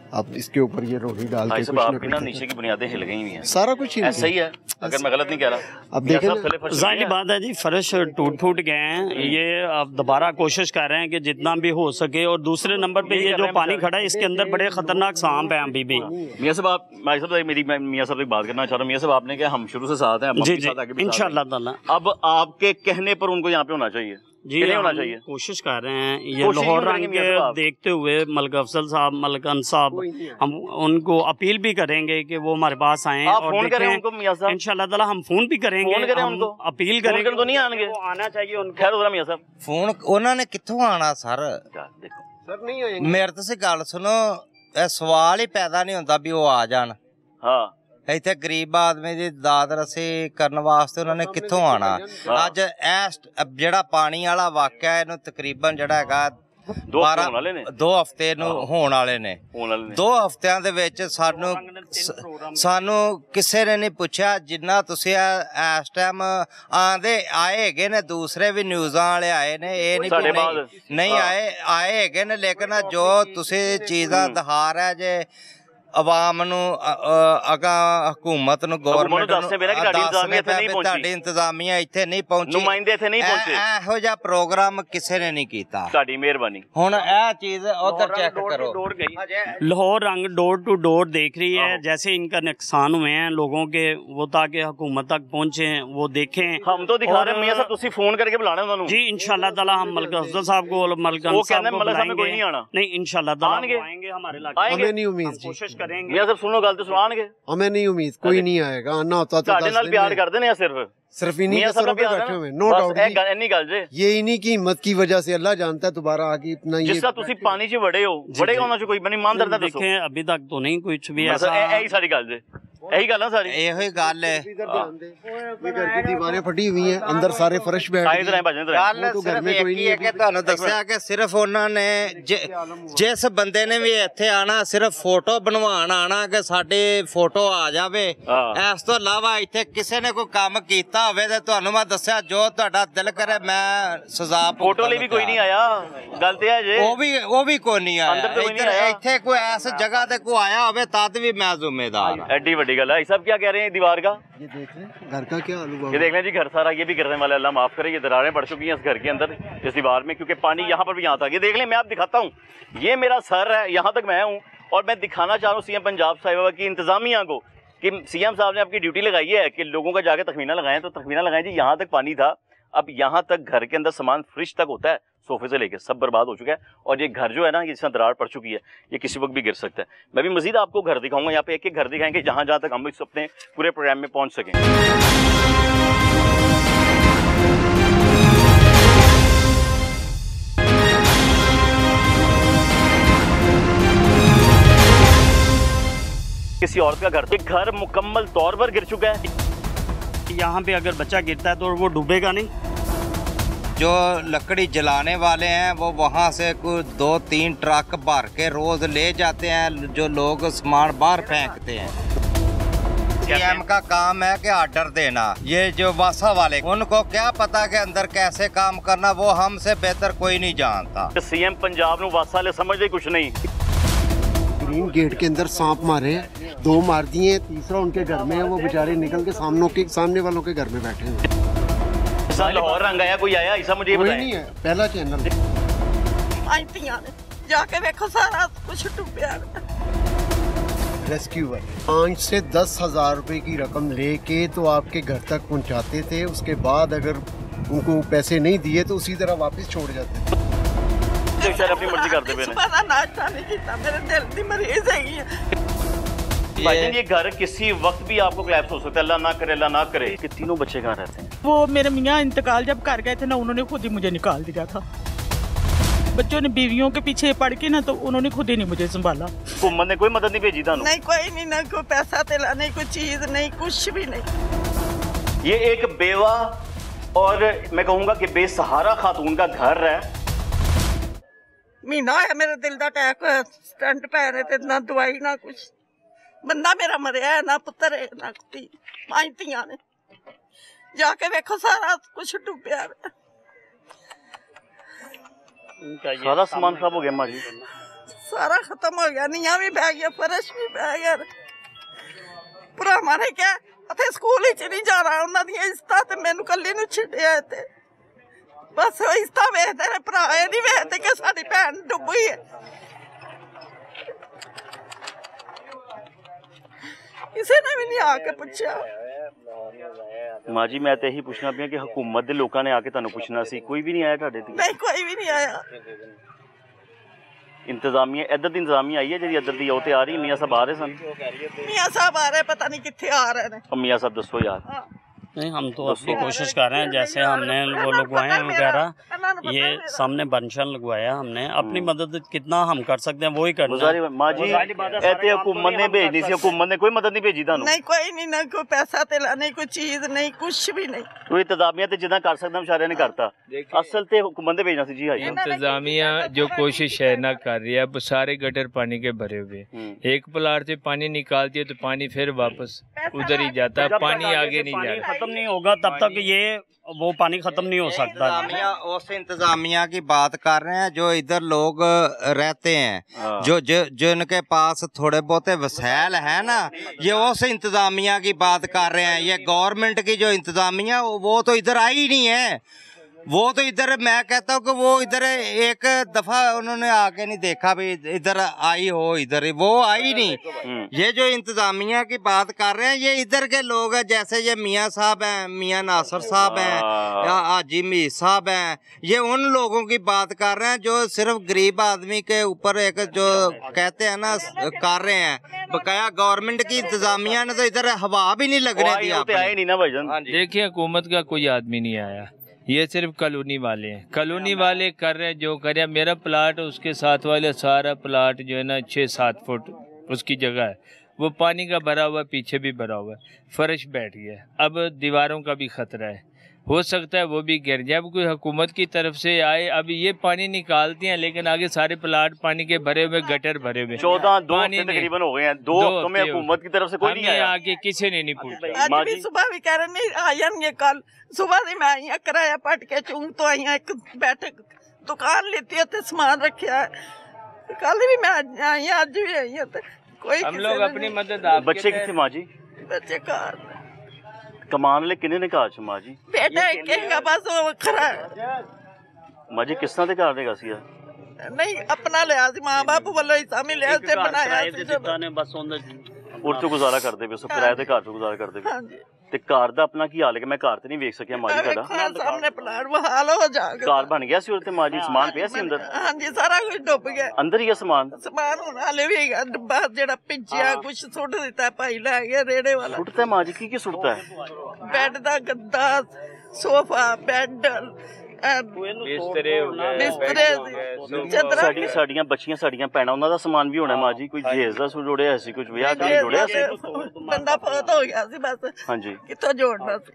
अब इसके ऊपर ये रोटी डाल भाई के साहब आपकी ना नीचे की बुनियादें हिल गई हुई हैं। सारा कुछ ऐसा ही है, अगर मैं गलत नहीं कह रहा। अब देखें ना, जाहिर बात है जी, फर्श टूट फूट गए हैं। ये अब दोबारा कोशिश कर रहे हैं कि जितना भी हो सके। और दूसरे नंबर पे ये जो पानी खड़ा है, इसके अंदर बड़े खतरनाक सांप हैं अभी भी। मियां साहब आप, भाई साहब मैं मियां साहब से बात करना चाह रहा हूँ। मियां साहब आपने क्या, हम शुरू से साथ हैं, जी जी, इंशाल्लाह ताला। अब आपके कहने पर उनको यहाँ पे होना चाहिए जी, नहीं होना चाहिए? कोशिश कर रहे हैं। ये लाहौर रंग के देखते हुए मलक अफजल साहब, मलकन साहब, हम उनको अपील भी करेंगे कि वो हमारे पास आए और फोन करें उनको। मियां साहब इंशाल्लाह ताला हम फोन भी करेंगे, फोन करें उनको, अपील करेंगे तो नहीं आएंगे, आना चाहिए उनको। खैर उधर मियां साहब फोन उन्होंने कित्थों आना सर? देखो सर नहीं आएंगे। मेरे तो से गल सुनो, सवाल ही पैदा नहीं होता भी वो आ जान। हाँ ਇੱਥੇ ਗਰੀਬ ਆਦਮੀ ਦੀ ਦਾਦ ਰਸੀ ਕਰਨ ਵਾਸਤੇ ਉਹਨਾਂ ਨੇ ਕਿੱਥੋਂ ਆਣਾ? ਅੱਜ ਇਸ ਜਿਹੜਾ ਪਾਣੀ ਵਾਲਾ ਵਾਕਿਆ, ਇਹਨੂੰ ਤਕਰੀਬਨ ਜਿਹੜਾ ਹੈਗਾ 2 ਹਫ਼ਤੇ ਨੂੰ ਹੋਣ ਵਾਲੇ ਨੇ। 2 ਹਫ਼ਤਿਆਂ ਦੇ ਵਿੱਚ ਸਾਨੂੰ ਕਿਸੇ ਨੇ ਨਹੀਂ ਪੁੱਛਿਆ। ਜਿੰਨਾ ਤੁਸੀਂ ਇਸ ਟਾਈਮ ਆਏ ਹੈਗੇ ਨੇ, ਦੂਸਰੇ ਵੀ ਨਿਊਜ਼ਾਂ ਵਾਲੇ ਆਏ ਨੇ, ਇਹ ਨਹੀਂ ਆਏ ਹੈਗੇ ਨੇ, ਲੇਕਿਨ ਜੋ ਤੁਸੀਂ ਚੀਜ਼ਾਂ ਦਿਖਾ ਰਿਹਾ ਜੇ ਆਵਾਮ ਨੂੰ, ਅਗਾ ਹਕੂਮਤ ਨੂੰ, ਗਵਰਨਮੈਂਟ ਨੂੰ ਤੁਹਾਡੀ ਇੰਤਜ਼ਾਮੀਆ ਇੱਥੇ ਨਹੀਂ ਪਹੁੰਚੀ, ਨੁਮਾਇੰਦੇ ਇੱਥੇ ਨਹੀਂ ਪਹੁੰਚੇ। ਇਹੋ ਜਿਹਾ ਪ੍ਰੋਗਰਾਮ ਕਿਸੇ ਨੇ ਨਹੀਂ ਕੀਤਾ। ਤੁਹਾਡੀ ਮਿਹਰਬਾਨੀ। ਹੁਣ ਇਹ ਚੀਜ਼ उधर चेक करो। लाहौर रंग डोर टू डोर देख रही है, जैसे इनका नुकसान हुए हैं लोगों के, वो ताकि हुकूमत तक पहुंचे, वो देखें। हम तो दिखा रहे हैं मियां साहब, तुसी फोन करके बुलाना उन्होंने जी इंशाल्लाह ताला। हम मलक अफजल साहब को, मलकन साहब को बुलाएंगे। कोई नहीं आना, नहीं इंशाल्लाह ताला आएंगे हमारे इलाके। हमें नहीं उम्मीद, कोशिश करेंगे। मियां साहब सुनो गल तो सुनाएंगे, हमें नहीं उम्मीद, कोई नहीं आएगा। आना होता तो ਤੁਹਾਡੇ ਨਾਲ ਪਿਆਰ ਕਰਦੇ ਨੇ सिर्फ इन्हीं के सरों पे बैठे हुए, नो डाउट। ये इन्हीं की हिम्मत की वजह से अल्लाह जानता है दोबारा आगे इतना। जिस तरह तुसी पानी च वड़े हो, वड़े होना चाहिए कोई बनी ईमानदार दा दसो। देखें अभी तक तो नहीं कुछ भी ऐसा। यही सारी गल जे, यही गल है सारी, ਇਹੋ ਹੀ ਗੱਲ ਹੈ। ये घर की दीवारें फटी हुई हैं, अंदर सारे फर्श बैठ गए। ਗੱਲ ਸਿਰਫ ਇੱਕ ਹੀ ਹੈ ਕਿ ਤੁਹਾਨੂੰ ਦੱਸਿਆ ਕਿ ਸਿਰਫ ਉਹਨਾਂ ਨੇ ਜਿਸ ਬੰਦੇ ਨੇ ਵੀ ਇੱਥੇ ਆਣਾ, ਸਿਰਫ ਫੋਟੋ ਬਣਵਾਉਣ ਆਣਾ ਕਿ ਸਾਡੀ ਫੋਟੋ ਆ ਜਾਵੇ। ਇਸ ਤੋਂ ਇਲਾਵਾ ਇੱਥੇ ਕਿਸੇ ਨੇ ਕੋਈ ਕੰਮ ਕੀਤਾ ਹੋਵੇ ਤੇ ਤੁਹਾਨੂੰ ਮੈਂ ਦੱਸਿਆ, ਜੋ ਤੁਹਾਡਾ ਦਿਲ ਕਰੇ ਮੈਂ ਸਜ਼ਾ ਫੋਟੋ ਲਈ ਵੀ ਕੋਈ ਨਹੀਂ ਆਇਆ। ਗੱਲ ਤੇ ਹੈ ਜੇ ਉਹ ਵੀ ਕੋਈ ਨਹੀਂ ਆਇਆ। ਇੱਥੇ ਕੋਈ ਇਸ ਜਗ੍ਹਾ ਤੇ ਕੋਈ ਆਇਆ ਹੋਵੇ ਤਦ ਵੀ मैं जिम्मेदार। एडी बड़ी गल है। सब क्या कह रहे हैं दीवार का? ये देख लें घर का क्या हाल हुआ। ये देख लें जी, घर सारा ये भी करने वाले, अल्लाह माफ करे, ये दरारें पड़ चुकी हैं इस घर के अंदर, इस दीवार में, क्योंकि पानी यहाँ पर भी यहाँ तक। ये देख लें, मैं आप दिखाता हूँ, ये मेरा सर है, यहाँ तक मैं हूँ, और मैं दिखाना चाह रहा हूँ सीएम पंजाब साहिबा की इंतजामिया को कि सीएम साहब ने आपकी ड्यूटी लगाई है कि लोगों का जाके तखमीना लगाएं। तो तखमीना लगाएं जी, यहाँ तक पानी था, अब यहाँ तक घर के अंदर सामान फ्रिज तक होता है, सोफे से लेके सब बर्बाद हो चुका है। और ये घर जो है ना, ये जिसमें दरार पड़ चुकी है, ये किसी वक्त भी गिर सकता है। मैं भी मजीद आपको घर दिखाऊंगा, यहाँ पे एक एक घर दिखाएंगे जहाँ जहाँ तक हम इस अपने पूरे प्रोग्राम में पहुँच सकें। किसी औरत का घर मुकम्मल तौर पर गिर चुका है। यहाँ पे अगर बच्चा गिरता है तो वो डूबेगा नहीं। जो लकड़ी जलाने वाले हैं वो वहाँ से कुछ 2-3 ट्रक भर के रोज ले जाते हैं, जो लोग सामान बाहर फेंकते हैं। सीएम का काम है कि ऑर्डर देना। ये जो वासा वाले, उनको क्या पता कि अंदर कैसे काम करना, वो हमसे बेहतर कोई नहीं जानता। सीएम पंजाब नूं वासा ले समझदे कुछ नहीं। मेन गेट के अंदर सांप मारे हैं, 2 मार दिए हैं, तीसरा उनके घर में है, वो बेचारे निकल के सामने वालों के घर में बैठे हैं। लाहौर रंग आया, कोई आया ऐसा मुझे कोई नहीं है, पहला चैनल। जाके देखो सारा कुछ डूबा। रेस्क्यूअर 5 से 10 हज़ार रुपए की रकम लेके तो आपके घर तक पहुंचाते थे, उसके बाद अगर उनको पैसे नहीं दिए तो उसी तरह वापस छोड़ जाते थे। अपनी मर्जी करते हुए नाश्ता नहीं किया, मेरे दिल की मरीज है। भाईजान ये घर किसी वक्त भी आपको क्लैप्स हो सकता है, अल्लाह ना करे, अल्लाह ना करे। कि तीनों बच्चे कहाँ रहते हैं? वो मेरे मियाँ इंतकाल जब कर गए थे ना, उन्होंने खुद ही मुझे निकाल दिया था। बच्चों ने बीवियों के पीछे पड़ के ना, तो उन्होंने खुद ही नहीं मुझे संभाला। हुकूमत ने कोई मदद नहीं भेजी था? नहीं, कोई नहीं, ना कोई पैसा तेला नहीं, कोई चीज नहीं, कुछ भी नहीं। ये एक बेवा और मैं कहूँगा कि बेसहारा खातून का घर है। महीना है मेरे दिल का अटैक होया, स्टंट पै रहे थे, ना दवाई ना कुछ। बंदा मेरा मरिया है, ना पुत्र है ना कुटी, 5 धीआं ने। जाके देखो सारा कुछ डूबया है। सारा सामान खराब हो गया माँ जी? सारा खत्म हो गया, नीया भी बह गया, फर्श भी बह गया। भरावां ने क्या अथे स्कूल ही नहीं जाना, उन्होंने इज्जत ते मैनू कल्ली नूं छड्डिया इत्थे। बस इज्जत वेखदे ने, भरा ये नहीं वेखदे कि साडी भैन डुब्बी है। किसी ने भी नहीं आके पूछा। माँ जी मैं तो यही पूछना पिया कि हुकूमत दे लोकां ने आके तुहानू पुछना सी, कोई भी नहीं आया तुहाडे ते? नहीं, कोई भी नहीं आया। इंतजामिया इधर दी इंतजामिया आई है जी, इधर दी ते आ रही? मियाँ साहब आ रहे सन? मियाँ साहब आ रहे, पता नहीं कित्थे आ रहे हैं। मियाँ साहब दसो यार। नहीं, हम तो अपनी कोशिश कर रहे हैं, जैसे हमने वो लगवाए हैं वगैरह, ये सामने बंशन लगवाया हमने, अपनी मदद कितना हम कर सकते हैं वो ही करना है। माँ जी ऐसे हुकूमत ने भेजनी सी, हुकूमत ने कोई मदद नहीं भेजी था? नहीं, कोई नहीं, ना कोई पैसा तेला नहीं, कोई चीज नहीं, कुछ भी नहीं। तो इंतजामिया ते जितना कर सकता बेचारे ने करता, असल ते हुकूमत ने भेजना सी जी। इंतजामिया जो कोशिश है ना कर रही है, अब सारे गटर पानी के भरे हुए, एक प्लाट से पानी निकालती है तो पानी फिर वापस उधर ही जाता है, पानी आगे नहीं जाता। नहीं होगा तब तक ये वो पानी खत्म नहीं हो सकता। उस इंतजामिया की बात कर रहे हैं जो इधर लोग रहते हैं, जो जिनके पास थोड़े बहुत वसैल है ना, ये उस इंतजामिया की बात कर रहे हैं। ये गवर्नमेंट की जो इंतजामिया वो तो इधर आई ही नहीं है। वो तो इधर, मैं कहता हूँ कि वो इधर एक दफा उन्होंने आके नहीं देखा भी इधर आई हो, इधर वो आई नहीं। ये जो इंतजामिया की बात कर रहे हैं, ये इधर के लोग हैं, जैसे ये मियाँ साहब हैं, मियाँ नासिर साहब हैं या हाजी मीर साहब हैं, ये उन लोगों की बात कर रहे हैं जो सिर्फ गरीब आदमी के ऊपर एक जो कहते हैं ना कर रहे हैं। बकाया गवर्नमेंट की इंतजामिया ने तो इधर हवा भी नहीं लगने दिया। देखिए हुकूमत का कोई आदमी नहीं आया, ये सिर्फ कॉलोनी वाले हैं, कॉलोनी वाले कर रहे हैं जो कर रहे हैं। मेरा प्लाट उसके साथ वाले सारा प्लाट जो है ना 6-7 फुट उसकी जगह है, वो पानी का भरा हुआ, पीछे भी भरा हुआ है, फर्श बैठ गया, अब दीवारों का भी खतरा है, हो सकता है वो भी गिर जाए। अब कोई हुकूमत की तरफ से आए, अब ये पानी निकालते हैं लेकिन आगे सारे प्लाट पानी के भरे हुए, गटर भरे हुए, 14 हफ्ते तकरीबन हो गए हैं, 2 हफ्तों में हुकूमत की तरफ से कोई नहीं आया। आगे किसी ने नहीं पूछा। आज भी सुबह भी कह रहे नहीं आएंगे, कल सुबह से मैं आई किराया पट के चूंग तो आई, एक बैठक दुकान लेती है, सामान रखा है, कल भी मैं आई, आज भी आई है। कोई हम लोग अपनी मदद। बच्चे कितने माँ जी? बच्चे कार कमान ले किन्ने ने कहा माँ जी? बेटा कहेगा बस वो खरा है। माँ जी किस तरह घर देगा सी? नहीं, अपना लिया सी, माँ बाप वालों हिस्सा में लिया से बनाया उर तो गुजारा करते पे, किराए दे घर तो गुजारा करते पे। ते घर दा अपना की हाल है कि मैं घर ते नहीं वेख सकिया माँ जी ਤੁਹਾਡਾ? सामने प्लाट वो हाल हो जाएगा। घर बन गया सी और ते माँ जी सामान पिया सी अंदर? हां जी, सारा कुछ डूब गया अंदर ही है सामान। सामान हुन हाले भी है, डब्बा जेड़ा पिंचिया कुछ सुट दिता भाई ले गया रेड़े वाला। सुटता है माँ जी? की सुटता है? बेड दा गद्दा, सोफा, बेड, ਸਾਡੀਆਂ ਬੱਚੀਆਂ ਸਾਡੀਆਂ ਭੈਣਾਂ ਉਹਨਾਂ ਦਾ ਸਮਾਨ ਵੀ ਹੋਣਾ ਮਾਂ ਜੀ, ਕੋਈ ਜੇਜ਼ ਦਾ ਜੋੜਿਆ ਸੀ, ਕੁਝ ਵਿਆਹ ਦਾ ਜੋੜਿਆ ਸੀ, ਬੰਦਾ ਫੋਤ ਹੋ ਗਿਆ ਸੀ ਬਸ। ਹਾਂਜੀ, ਕਿੱਥੋਂ ਜੋੜਨਾ ਸੀ?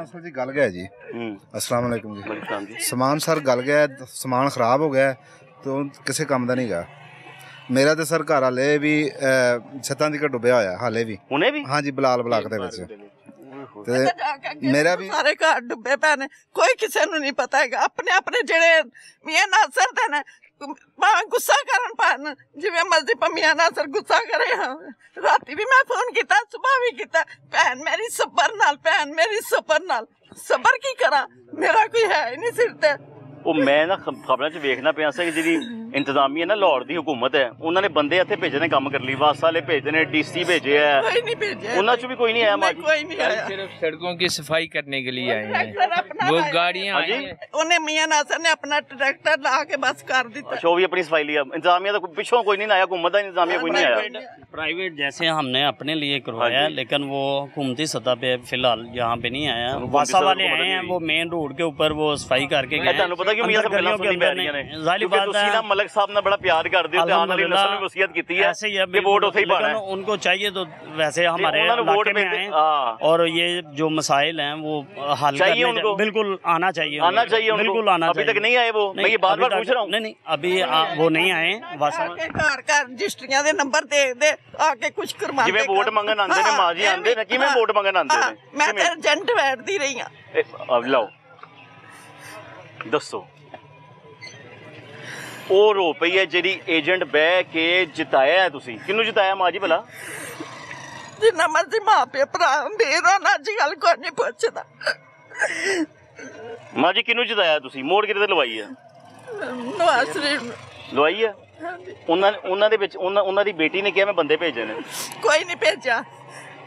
ਸਰ ਜੀ ਗਲ ਗਿਆ ਜੀ। अस्सलाम वालेकुम जी। समान सर गल गया, समान खराब हो गया तो किसी काम का नहीं गा। मेरा तो सर घर हाले भी छत्तां दी डुबिया होया हाले भी। हुणे भी? हाँ जी, बलाल ब्लाक दे विच मेरा भी सारे घर डुबे पे ने, कोई किसी नूं नहीं पता है। अपने अपने जेड़े मियां नासर दे ने गुस्सा करन पान जिवें मर्जी पमिया नासर गुस्सा करे। राती भी मैं फोन किया, सुबह भी किया, भैन मेरी सबर नाल, भैन मेरी सबर नाल। सबर की करा, मेरा कोई है ही नहीं सिर ते। ਉਹ ਮੈਂ ਨਾ ਖਬਰਾਂ 'ਚ ਵੇਖਣਾ ਪਿਆ ਸੀ ਕਿ ਜਿਹੜੀ ਇੰਤਜ਼ਾਮੀਆ ਨਾ ਲਾਹੌਰ ਦੀ ਹੁਕੂਮਤ ਹੈ ਉਹਨਾਂ ਨੇ ਬੰਦੇ ਇੱਥੇ ਭੇਜਣੇ ਕੰਮ ਕਰ ਲਈ, ਵਾਸ ਵਾਲੇ ਭੇਜੇ ਨੇ, ਡੀਸੀ ਭੇजे है, कोई नहीं भेजे, ਉਹਨਾਂ 'ਚ भी कोई नहीं आया। कोई नहीं आया, सिर्फ सड़कों की सफाई करने के लिए आए हैं, वो गाड़ियाँ आई हैं। उन्हें मियां नासर ने अपना ट्रैक्टर ला के बस कर दिया। अच्छा, वो भी अपनी सफाई लिया, इंतजामिया तो पिछों कोई नहीं आया, हुकूमत का इंतजामिया कोई नहीं आया। प्राइवेट जैसे हमने अपने लिए करवाया, लेकिन वो हुकूमती सतह पे फिलहाल यहाँ पे नहीं आया। वासा वाले आए हैं, वो मेन रोड के ऊपर वो सफाई करके गए। ਤੁਹਾਨੂੰ ਪਤਾ ਕਿ ਮਿयां ਸਾਹਿਬ ਗੱਲਾਂ ਸੁਣੀ ਪੈ ਰਹੀਆਂ ਨੇ, ਜ਼ਾਹਿਰ ਬਾਤ ਹੈ ਨਾ मलक साहब ने बड़ा प्यार कर दिया, आने वाली नस्ल में वसीयत की है ऐसे ही है, कि वोट उसे ही पाना है। उनको चाहिए तो वैसे हमारे इलाके में आए और ये जो मसाइल हैं वो हल चाहिए उनको, बिल्कुल आना चाहिए, आना चाहिए, बिल्कुल आना चाहिए। अभी तक नहीं आए वो, मैं ये बार-बार पूछ रहा हूँ। नहीं अभी वो नहीं आए। घर रजिस्ट्रियां दे नंबर दे आके कुछ करवा जिवें वोट मंगन आंदे ने, मां जी आंदे ने, किवें वोट मंगन आंदे ने? मैं ते एजेंट बैठदी रही हां। अब लाओ दसो ਉਹ ਰੋ ਪਈ ਹੈ ਜਿਹੜੀ ਏਜੰਟ ਬਹਿ ਕੇ ਜਿਤਾਇਆ ਹੈ, ਤੁਸੀਂ ਕਿਹਨੂੰ ਜਿਤਾਇਆ ਮਾਂ ਜੀ ਭਲਾ? ਜਿੰਨਾ ਮਰਜ਼ੀ ਮਾਂ ਪਿਓ ਭਰਾ ਮੇਰਾ ਨਾ ਅੱਜ ਕੱਲ ਕੋਈ ਨਹੀਂ ਪੁੱਛਦਾ। ਮਾਂ ਜੀ ਕਿਹਨੂੰ ਜਿਤਾਇਆ ਤੁਸੀਂ? ਮੋੜ ਕਿਤੇ ਲਵਾਈ ਹੈ? ਨਵਾਜ਼ ਸ਼ਰੀਫ ਲਵਾਈ ਹੈ। ਉਹਨਾਂ ਦੇ ਵਿੱਚ ਉਹਨਾਂ ਦੀ ਬੇਟੀ ਨੇ ਕਿਹਾ ਮੈਂ ਬੰਦੇ ਭੇਜੇ ਨੇ। ਕੋਈ ਨਹੀਂ ਭੇਜਿਆ,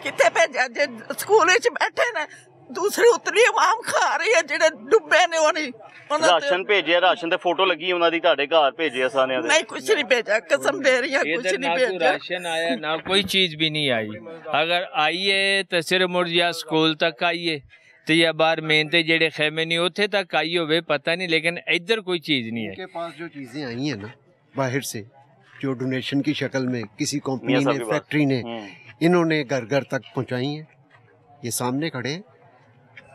ਕਿੱਥੇ ਭੇਜਿਆ? ਜੇ ਸਕੂਲ ਵਿੱਚ ਬੈਠੇ ਨੇ, दूसरी उतली आवाम खा रही है, जेडे डुबे ने वो नहीं। राशन भेजे, राशन ते फोटो लगी उन्होंने ताड़े घर भेजे सारे। नहीं कुछ नहीं भेजा, कसम दे रही है कुछ नहीं भेजा। राशन आया ना, कोई चीज भी नहीं आई। अगर आइए तो सिर्फ मुड़ या स्कूल तक आइए तो या बाहर मेहनते जेडे खेमे नहीं उथे तक आई हो, पता नहीं, लेकिन इधर कोई चीज नहीं है। उनके पास जो चीजें आई है ना बाहर से, जो डोनेशन की शक्ल में किसी कंपनी ने, फैक्ट्री ने, इन्होंने घर घर तक पहुँचाई है। ये सामने खड़े हैं,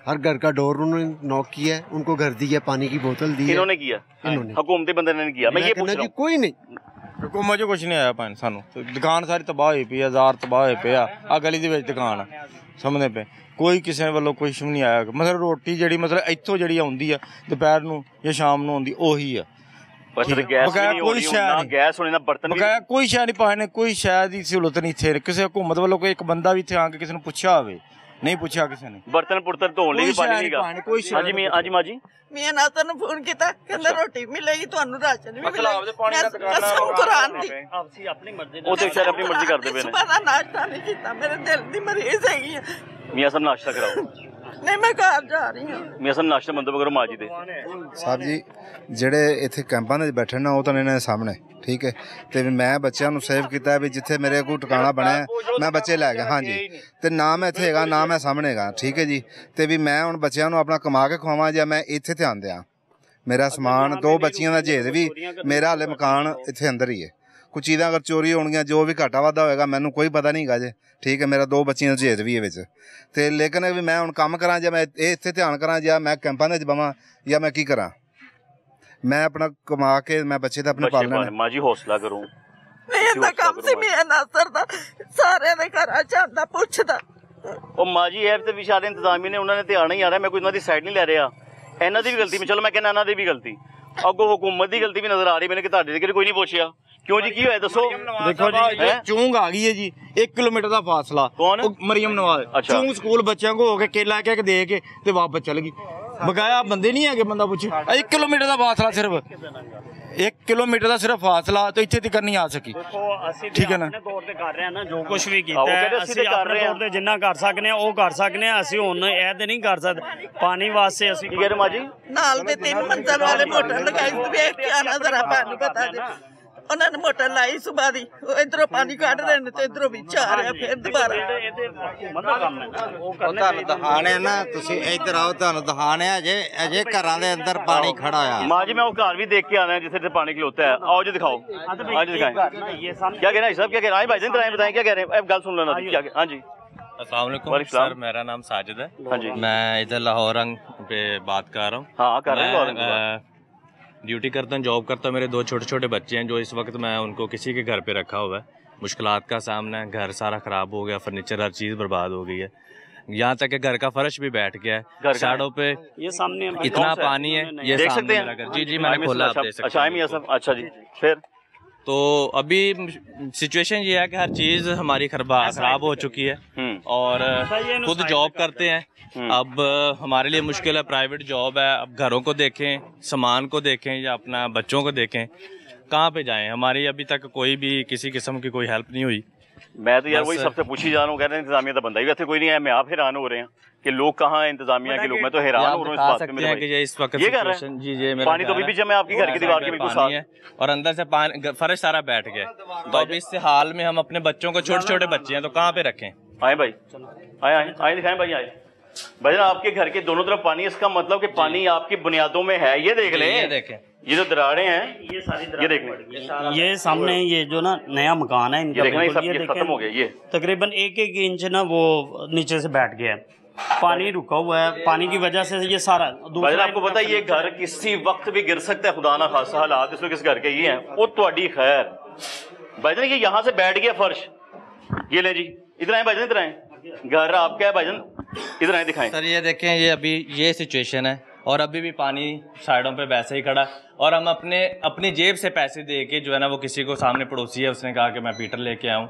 हर घर का डोर उन्होंने नॉक किया है, उनको घर दी है, पानी की बोतल दी है। इन्होंने किया, इन्होंने हुकूमती बंदे ने किया। मैं ये पूछ रहा हूं, कोई नहीं हुकूमत जो कुछ नहीं आया पान सानू। दुकान सारी तबाह हुई पई, हजार तबाह हुए पे आ गली दे विच दुकान सामने पे, कोई किसी वालों कुछ नहीं आया। मतलब रोटी जिहड़ी मतलब इत्थों जिहड़ी आउंदी आ दोपहर नूं या शाम नूं आउंदी ओही आ। कोई गैस होनी ना बर्तन, कोई शै नहीं पाने, कोई शै दी सहूलत नहीं इत्थे किसी हुकूमत वालों। कोई एक बंदा भी इत्थे आके किसी ने पुछया होवे, नहीं पूछा किसी ने। बर्तन पुर्तन धोने लिए भी पानी नहीं गा। हां जी मां जी मियां नासर ने फोन किया, कहंदा रोटी मिलेगी ਤੁਹਾਨੂੰ राशन भी मिलेगा। कसम कुरान दी आपसी अपनी मर्जी ਉਹ ਤੇ ਵਿਚਾਰੇ ਆਪਣੀ ਮਰਜ਼ੀ ਕਰਦੇ ਪਏ ਨੇ। ਸੁਬਾਹ ਦਾ ਨਾਸ਼ਤਾ ਨਹੀਂ ਕੀਤਾ, ਮੇਰੇ ਦਿਲ ਦੀ ਮਰੀਜ਼ ਹੈਗੀ ਆ। ਮੀਆਂ ਸਾਹਿਬ ਨਾਸ਼ਤਾ ਕਰਾਓ। ਨਹੀਂ ਮੈਂ ਘਰ ਜਾ ਰਹੀ ਹਾਂ। ਮੀਆਂ ਸਾਹਿਬ ਨਾਸ਼ਤਾ ਬੰਦ ਕਰੋ ਮਾਂ ਜੀ ਦੇ। ਸਾਹਿਬ ਜੀ ਜਿਹੜੇ ਇੱਥੇ ਕੈਂਪਾਂ ਦੇ ਬੈਠੇ ਨਾ ਉਹ ਤਾਂ ਇਹਨਾਂ ਦੇ ਸਾਹਮਣੇ ਠੀਕ ਹੈ, ਤੇ ਮੈਂ ਬੱਚਿਆਂ ਨੂੰ ਸੇਵ ਕੀਤਾ ਵੀ ਜਿੱਥੇ ਮੇਰੇ ਕੋਈ ਟਿਕਾਣਾ ਬਣਿਆ ਮੈਂ ਬੱਚੇ ਲੈ ਗਿਆ। ਹਾਂਜੀ, ਤੇ ਨਾ ਮੈਂ ਇੱਥੇ ਹੈਗਾ ਨਾ ਮੈਂ ਸਾਹਮਣੇ ਹੈਗਾ, ਠੀਕ ਹੈ ਜੀ। ਤੇ ਵੀ ਮੈਂ ਹੁਣ ਬੱਚਿਆਂ ਨੂੰ ਆਪਣਾ ਕਮਾ ਕੇ ਖਵਾਵਾਂ ਜਾਂ ਮੈਂ ਇੱਥੇ ਧਿਆਨ ਦਿਆਂ। ਮੇਰਾ ਸਮਾਨ 2 ਬੱਚੀਆਂ ਦਾ ਜੇਦ ਵੀ ਮੇਰਾ ਹਾਲੇ ਮਕਾਨ ਇੱਥੇ ਅੰਦਰ ਹੀ ਹੈ। ਕੁਝ ਚੀਜ਼ਾਂ ਅਗਰ ਚੋਰੀ ਹੋਣਗੀਆਂ, ਜੋ ਵੀ ਘਾਟਾ ਵਾਧਾ ਹੋਏਗਾ ਮੈਨੂੰ ਕੋਈ ਪਤਾ ਨਹੀਂ ਹੈਗਾ ਜੇ, ਠੀਕ ਹੈ। ਮੇਰਾ 2 ਬੱਚੀਆਂ ਦਾ ਜੇਦ ਵੀ ਹੈ ਵਿੱਚ, ਤੇ ਲੇਕਿਨ ਵੀ ਮੈਂ ਹੁਣ ਕੰਮ ਕਰਾਂ ਜਾਂ ਮੈਂ ਇਹ ਇੱਥੇ ਧਿਆਨ ਕਰਾਂ ਜਾਂ ਮੈਂ ਕੈਂਪਾਂ ਦੇ ਵਿੱਚ ਬਵਾਂ ਜਾਂ ਮੈਂ ਕੀ ਕਰਾਂ? मैं अपना कमा के मैं बच्चे तो अपने पालना है। मां जी हौसला करो, नहीं इतना काम से मियां नासर दा सारे दे घर ਜਾਂਦਾ ਪੁੱਛਦਾ। ਉਹ ਮਾਂ ਜੀ ਇਹ ਤੇ ਵਿਚਾਰੇ ਇੰਤਜ਼ਾਮੀ ਨੇ, ਉਹਨਾਂ ਨੇ ਤੇ ਆਣਾ ਹੀ ਆਣਾ। ਮੈਂ ਕੋਈ ਉਹਨਾਂ ਦੀ ਸਾਈਡ ਨਹੀਂ ਲੈ ਰਿਹਾ, ਇਹਨਾਂ ਦੀ ਵੀ ਗਲਤੀ। ਚਲੋ ਮੈਂ ਕਹਿੰਦਾ ਇਹਨਾਂ ਦੀ ਵੀ ਗਲਤੀ, ਅੱਗੋਂ ਹੁਕੂਮਤ ਦੀ ਗਲਤੀ ਵੀ ਨਜ਼ਰ ਆ ਰਹੀ ਮੈਨੂੰ ਕਿ ਤੁਹਾਡੇ ਦੇ ਕੋਈ ਨਹੀਂ ਪੁੱਛਿਆ। ਕਿਉਂ ਜੀ, ਕੀ ਹੋਇਆ ਦੱਸੋ? ਦੇਖੋ ਜੀ ਚੂੰਗ ਆ ਗਈ ਹੈ ਜੀ, 1 ਕਿਲੋਮੀਟਰ ਦਾ ਫਾਸਲਾ। ਕੌਣ? ਮਰੀਮ ਨਵਾਜ਼। ਚੂੰਗ ਸਕੂਲ ਬੱਚਿਆਂ ਕੋ ਹੋ ਕੇ ਕੇਲਾ ਕਹਿ ਕੇ ਦੇ ਕੇ ਤੇ ਵਾਪਸ ਚਲ ਗਈ। ਬਕਾਇਆ ਬੰਦੇ ਨਹੀਂ ਹੈਗੇ, ਬੰਦਾ ਪੁੱਛੇ 1 ਕਿਲੋਮੀਟਰ ਦਾ ਫਾਸਲਾ, ਸਿਰਫ 1 ਕਿਲੋਮੀਟਰ ਦਾ ਸਿਰਫ ਫਾਸਲਾ, ਤੇ ਇੱਥੇ ਤੱਕ ਨਹੀਂ ਆ ਸਕੀ। ਠੀਕ ਹੈ ਨਾ, ਆਪਣੇ ਤੌਰ ਤੇ ਕਰ ਰਹੇ ਹਾਂ ਨਾ, ਜੋ ਕੁਝ ਵੀ ਕੀਤਾ ਅਸੀਂ ਆਪਣੇ ਤੌਰ ਤੇ ਜਿੰਨਾ ਕਰ ਸਕਨੇ ਆ ਉਹ ਕਰ ਸਕਨੇ ਆ। ਅਸੀਂ ਹੁਣ ਇਹ ਤੇ ਨਹੀਂ ਕਰ ਸਕਦੇ। ਪਾਣੀ ਵਾਸਤੇ ਅਸੀਂ ਕੀ ਕਹਿ ਰਹੇ ਮਾਂ ਜੀ? ਨਾਲ ਦੇ 3 ਮੰਜ਼ਲ ਵਾਲੇ ਮੋਟਰ ਲਗਾਈ, ਵੇਖ ਕੇ ਆਣਾ ਜ਼ਰਾ, ਤੁਹਾਨੂੰ ਪਤਾ ਜੀ ਉਹਨਾਂ ਨੇ ਮੋਟਰ ਲਾਈ ਸੁਬਾਹ ਦੀ, ਉਹ ਇਧਰੋਂ ਪਾਣੀ ਕੱਢ ਰਹੇ ਨੇ ਤੇ ਇਧਰੋਂ ਵਿੱਚ ਆ ਰਿਹਾ ਫਿਰ ਦੁਬਾਰਾ। ਤੁਹਾਨੂੰ ਦਿਖਾਣੇ ਨਾ, ਤੁਸੀਂ ਇੱਧਰ ਆਓ, ਤੁਹਾਨੂੰ ਦਿਖਾਣੇ ਅਜੇ ਘਰਾਂ ਦੇ ਅੰਦਰ ਪਾਣੀ ਖੜਾ ਆ। ਮਾਂ ਜੀ मैं वो घर भी देख के आना है जिसे पानी खलोता है। आओ जी दिखाओ, आज दिखाएं। क्या कह रहे हैं साहब, क्या कह रहे हैं भाई जान, बताएं क्या कह रहे हैं, गल सुन लेना। हाँ जी अस्सलाम वालेकुम सर, मेरा नाम साजिद है। हाँ जी, मैं इधर लाहौर पे बात कर रहा हूँ। हाँ कर रहे हैं, ड्यूटी करता हूँ, जॉब करता हूँ। मेरे 2 छोटे छोटे बच्चे हैं जो इस वक्त मैं उनको किसी के घर पे रखा हुआ है। मुश्किलात का सामना है, घर सारा ख़राब हो गया, फर्नीचर हर चीज़ बर्बाद हो गई है। यहाँ तक कि घर का फर्श भी बैठ गया है, साइडों पे ये सामने इतना पानी है। ये देख सकते सामने मेरा घर, जी मैंने खोला, आप देख सकते अच्छा हैं। मियां साहब, अच्छा जी, फिर तो अभी सिचुएशन ये है कि हर चीज़ हमारी खराब हो चुकी है और खुद जॉब करते हैं। अब हमारे लिए मुश्किल है, प्राइवेट जॉब है। अब घरों को देखें, सामान को देखें या अपना बच्चों को देखें, कहाँ पे जाएं? हमारी अभी तक कोई भी किसी किस्म की कोई हेल्प नहीं हुई। मैं तो यार वही सबसे पूछी जा रहा हूँ, कह रहे हैं इंतजामिया तो बंदा ही वैसे कोई नहीं है। मैं आप हैरान हो रहे हैं कि लोग कहाँ हैं, इंतजामिया के लोग। मैं तो हैरान हो रहा हूँ इस बात पे मेरे भाई। कि इस वक्त ये कर रहे हैं जी पानी तो अभी भी जमे आपकी घर की दीवार के बिल्कुल साथ है और अंदर से पानी फर्श सारा बैठ गया। तो अब इस हाल में हम अपने बच्चों को, छोटे छोटे बच्चे हैं, तो कहाँ पे रखें? आए भाई, आए दिखाएं भाई, आए भाई। आपके घर के दोनों तरफ पानी, इसका मतलब कि पानी आपकी बुनियादों में है। ये देख लें, देखें ये जो दरारें हैं, ये सारी ये देख लें, ये सामने ये जो ना नया मकान है इनका, ये खत्म हो गया। ये तकरीबन 1-1 इंच ना वो नीचे से बैठ गया है, पानी रुका हुआ है। पानी की वजह से ये सारा आपको पता है ये घर किसी वक्त भी गिर सकता है। खुदा ना खासा हालात इसमें किस घर के ये हैं, वो ਤੁਹਾਡੀ खैर। भाईजान ये यहाँ से बैठ गया फर्श, ये ले जी, इधर आए भाईजान, इधर आए, घर आपका है भाईजान, इधर आए दिखाएं। सर ये देखें, ये अभी ये सिचुएशन है और अभी भी पानी साइडों पे वैसे ही खड़ा और हम अपनी जेब से पैसे दे के जो है ना, वो किसी को सामने पड़ोसी है, उसने कहा कि मैं पीटर लेके आऊँ,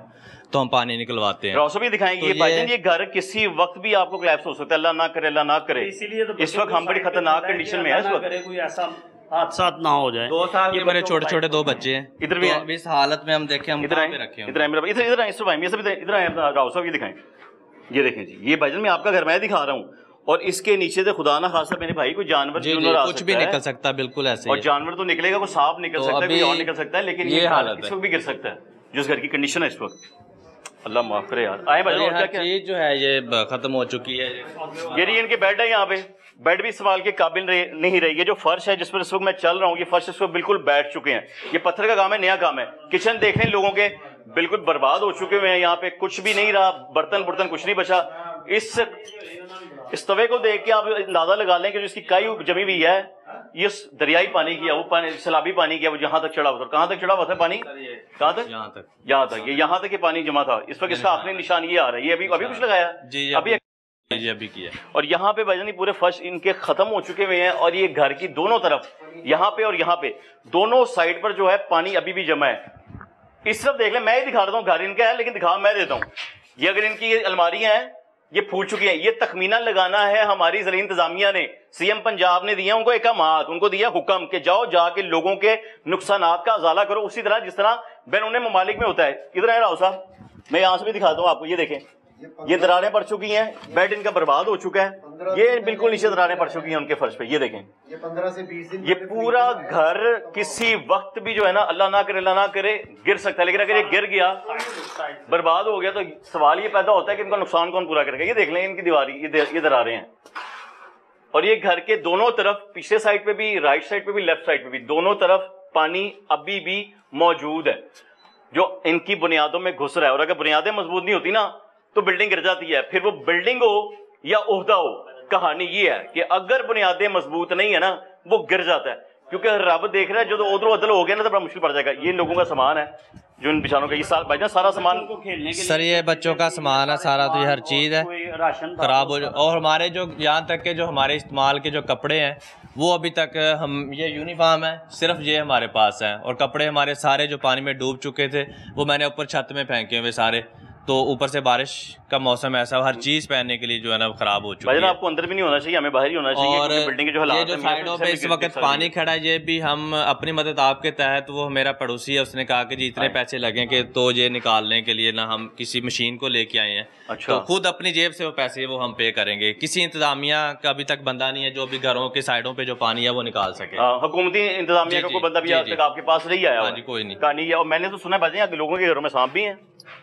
तो हम पानी निकलवाते हैं। भी दिखाएंगे। तो भाईजान ये घर किसी वक्त भी आपको कोलैप्स हो सकता है, अल्लाह ना करे, अल्लाह ना करे। इसीलिए तो इस वक्त हम बड़ी खतरनाक कंडीशन में है, इस वक्त कोई ऐसा हादसा ना हो जाए। 2 साल के मेरे छोटे छोटे 2 बच्चे हैं, इधर भी तो इस हालत में हम देखें, हम इधर रखे इधर इधर आए, इधर आए, राव साहब ये दिखाएं। ये देखें जी, ये भाईजान मैं आपका घर मैं दिखा रहा हूँ और इसके नीचे से खुदा ना खासा मेरे भाई कोई जानवर कुछ भी निकल सकता है, बिल्कुल ऐसे। और जानवर तो निकलेगा, कोई सांप निकल सकता है, कोई और निकल सकता है, लेकिन ये हालत इस वक्त भी गिर सकता है जो इस घर की कंडीशन है इस वक्त। अल्लाह माफ करे यार। आए भाई, और क्या चीज जो है ये खत्म हो चुकी है। ये इनके बेड है, यहाँ पे बेड भी सवाल के काबिल नहीं रही। ये जो फर्श है जिस पर इस वक्त मैं चल रहा हूँ, ये फर्श इस वक्त बिल्कुल बैठ चुके हैं। ये पत्थर का काम है, नया काम है। किचन देख लें, लोगों के बिल्कुल बर्बाद हो चुके हुए हैं, यहाँ पे कुछ भी नहीं रहा, बर्तन कुछ नहीं बचा। इस तवे को देख के आप अंदाजा लगा लें कि जो इसकी काई जमी हुई है, ये दरियाई पानी की है, वो पानी सैलाबी पानी की है, वो जहां तक चढ़ा हुआ था। कहां तक चढ़ा हुआ था पानी? कहां तक? यहाँ तक ये पानी जमा था। इस वक्त इसका आखिरी निशान ये आ रहा है। ये अभी कुछ लगाया जी, अभी किया। और यहाँ पे भाईजान पूरे फर्श इनके खत्म हो चुके हुए हैं और ये घर की दोनों तरफ, यहाँ पे और यहाँ पे दोनों साइड पर जो है पानी अभी भी जमा है। इस तरफ देख ले, मैं ही दिखा देता हूँ, घर इनका है लेकिन दिखा मैं देता हूँ। ये अगर इनकी अलमारियां हैं, ये फूल चुकी हैं। ये तखमीना लगाना है हमारी ज़िला इंतजामिया ने, सीएम पंजाब ने दिया उनको अहकामात, उनको दिया हुक्म कि जाओ जाके लोगों के नुकसानात का अजाला करो, उसी तरह जिस तरह बैरून ममालिक में होता है। इधर है राव साहब, मैं यहाँ से भी दिखाता हूँ आपको। ये देखें, ये दरारें पड़ चुकी हैं, बेड इनका बर्बाद हो चुका है। ये बिल्कुल नीचे दरारें पड़ चुकी हैं उनके फर्श पे। ये देखें, ये 15 से 20 दिन ये पूरा घर किसी वक्त भी जो है ना, अल्लाह ना करे गिर सकता है। लेकिन अगर ये गिर गया, बर्बाद हो गया, तो सवाल ये पैदा होता है कि इनका नुकसान कौन पूरा करेगा। ये देख लें, इनकी दीवारी ये दरारें हैं और ये घर के दोनों तरफ, पिछले साइड पे भी, राइट साइड पे भी, लेफ्ट साइड पे भी, दोनों तरफ पानी अभी भी मौजूद है जो इनकी बुनियादों में घुस रहा है। और अगर बुनियादें मजबूत नहीं होती ना, तो बिल्डिंग गिर जाती है। फिर वो बिल्डिंग हो या ओहदा हो, कहानी ये है कि अगर बुनियादें मजबूत नहीं है ना, वो गिर जाता है। क्योंकि रब देख रहा है, जो तो उधर उधर हो गया ना, तो बड़ा मुश्किल पड़ जाएगा। ये लोगों का सामान है जो इन बिचारों का, ये भाईजान सारा सामान सर, ये बच्चों का सामान है सारा, तो ये हर चीज़ है खराब हो जाए। और हमारे जो यहाँ तक के जो हमारे इस्तेमाल के जो कपड़े हैं, वो अभी तक हम, ये यूनिफॉर्म है सिर्फ, ये हमारे पास है। और कपड़े हमारे सारे जो पानी में डूब चुके थे, वो मैंने ऊपर छत में फेंके हुए सारे। तो ऊपर से बारिश का मौसम ऐसा, हर चीज पहनने के लिए जो है ना खराब हो चुकी है। आपको अंदर भी नहीं होना चाहिए, हमें बाहर ही होना चाहिए। और बिल्डिंग के जो हालात ये जो साइडों पे इस वक्त पानी खड़ा है, ये भी हम अपनी मदद आपके तहत, वो मेरा पड़ोसी है, उसने कहा कि जी इतने पैसे लगेंगे, तो ये निकालने के लिए ना हम किसी मशीन को लेके आए हैं। अच्छा। तो खुद अपनी जेब से वो पैसे वो हम पे करेंगे। किसी इंतजामिया का अभी तक बंदा नहीं है जो भी घरों के साइडों पे जो पानी है वो निकाल सके। हुकूमती इंतजामिया का कोई बंदा भी आज तक आपके पास नहीं आया? हाँ जी, कोई नहीं कहानी है। और मैंने तो सुना है लोगों के घरों में सांप भी हैं।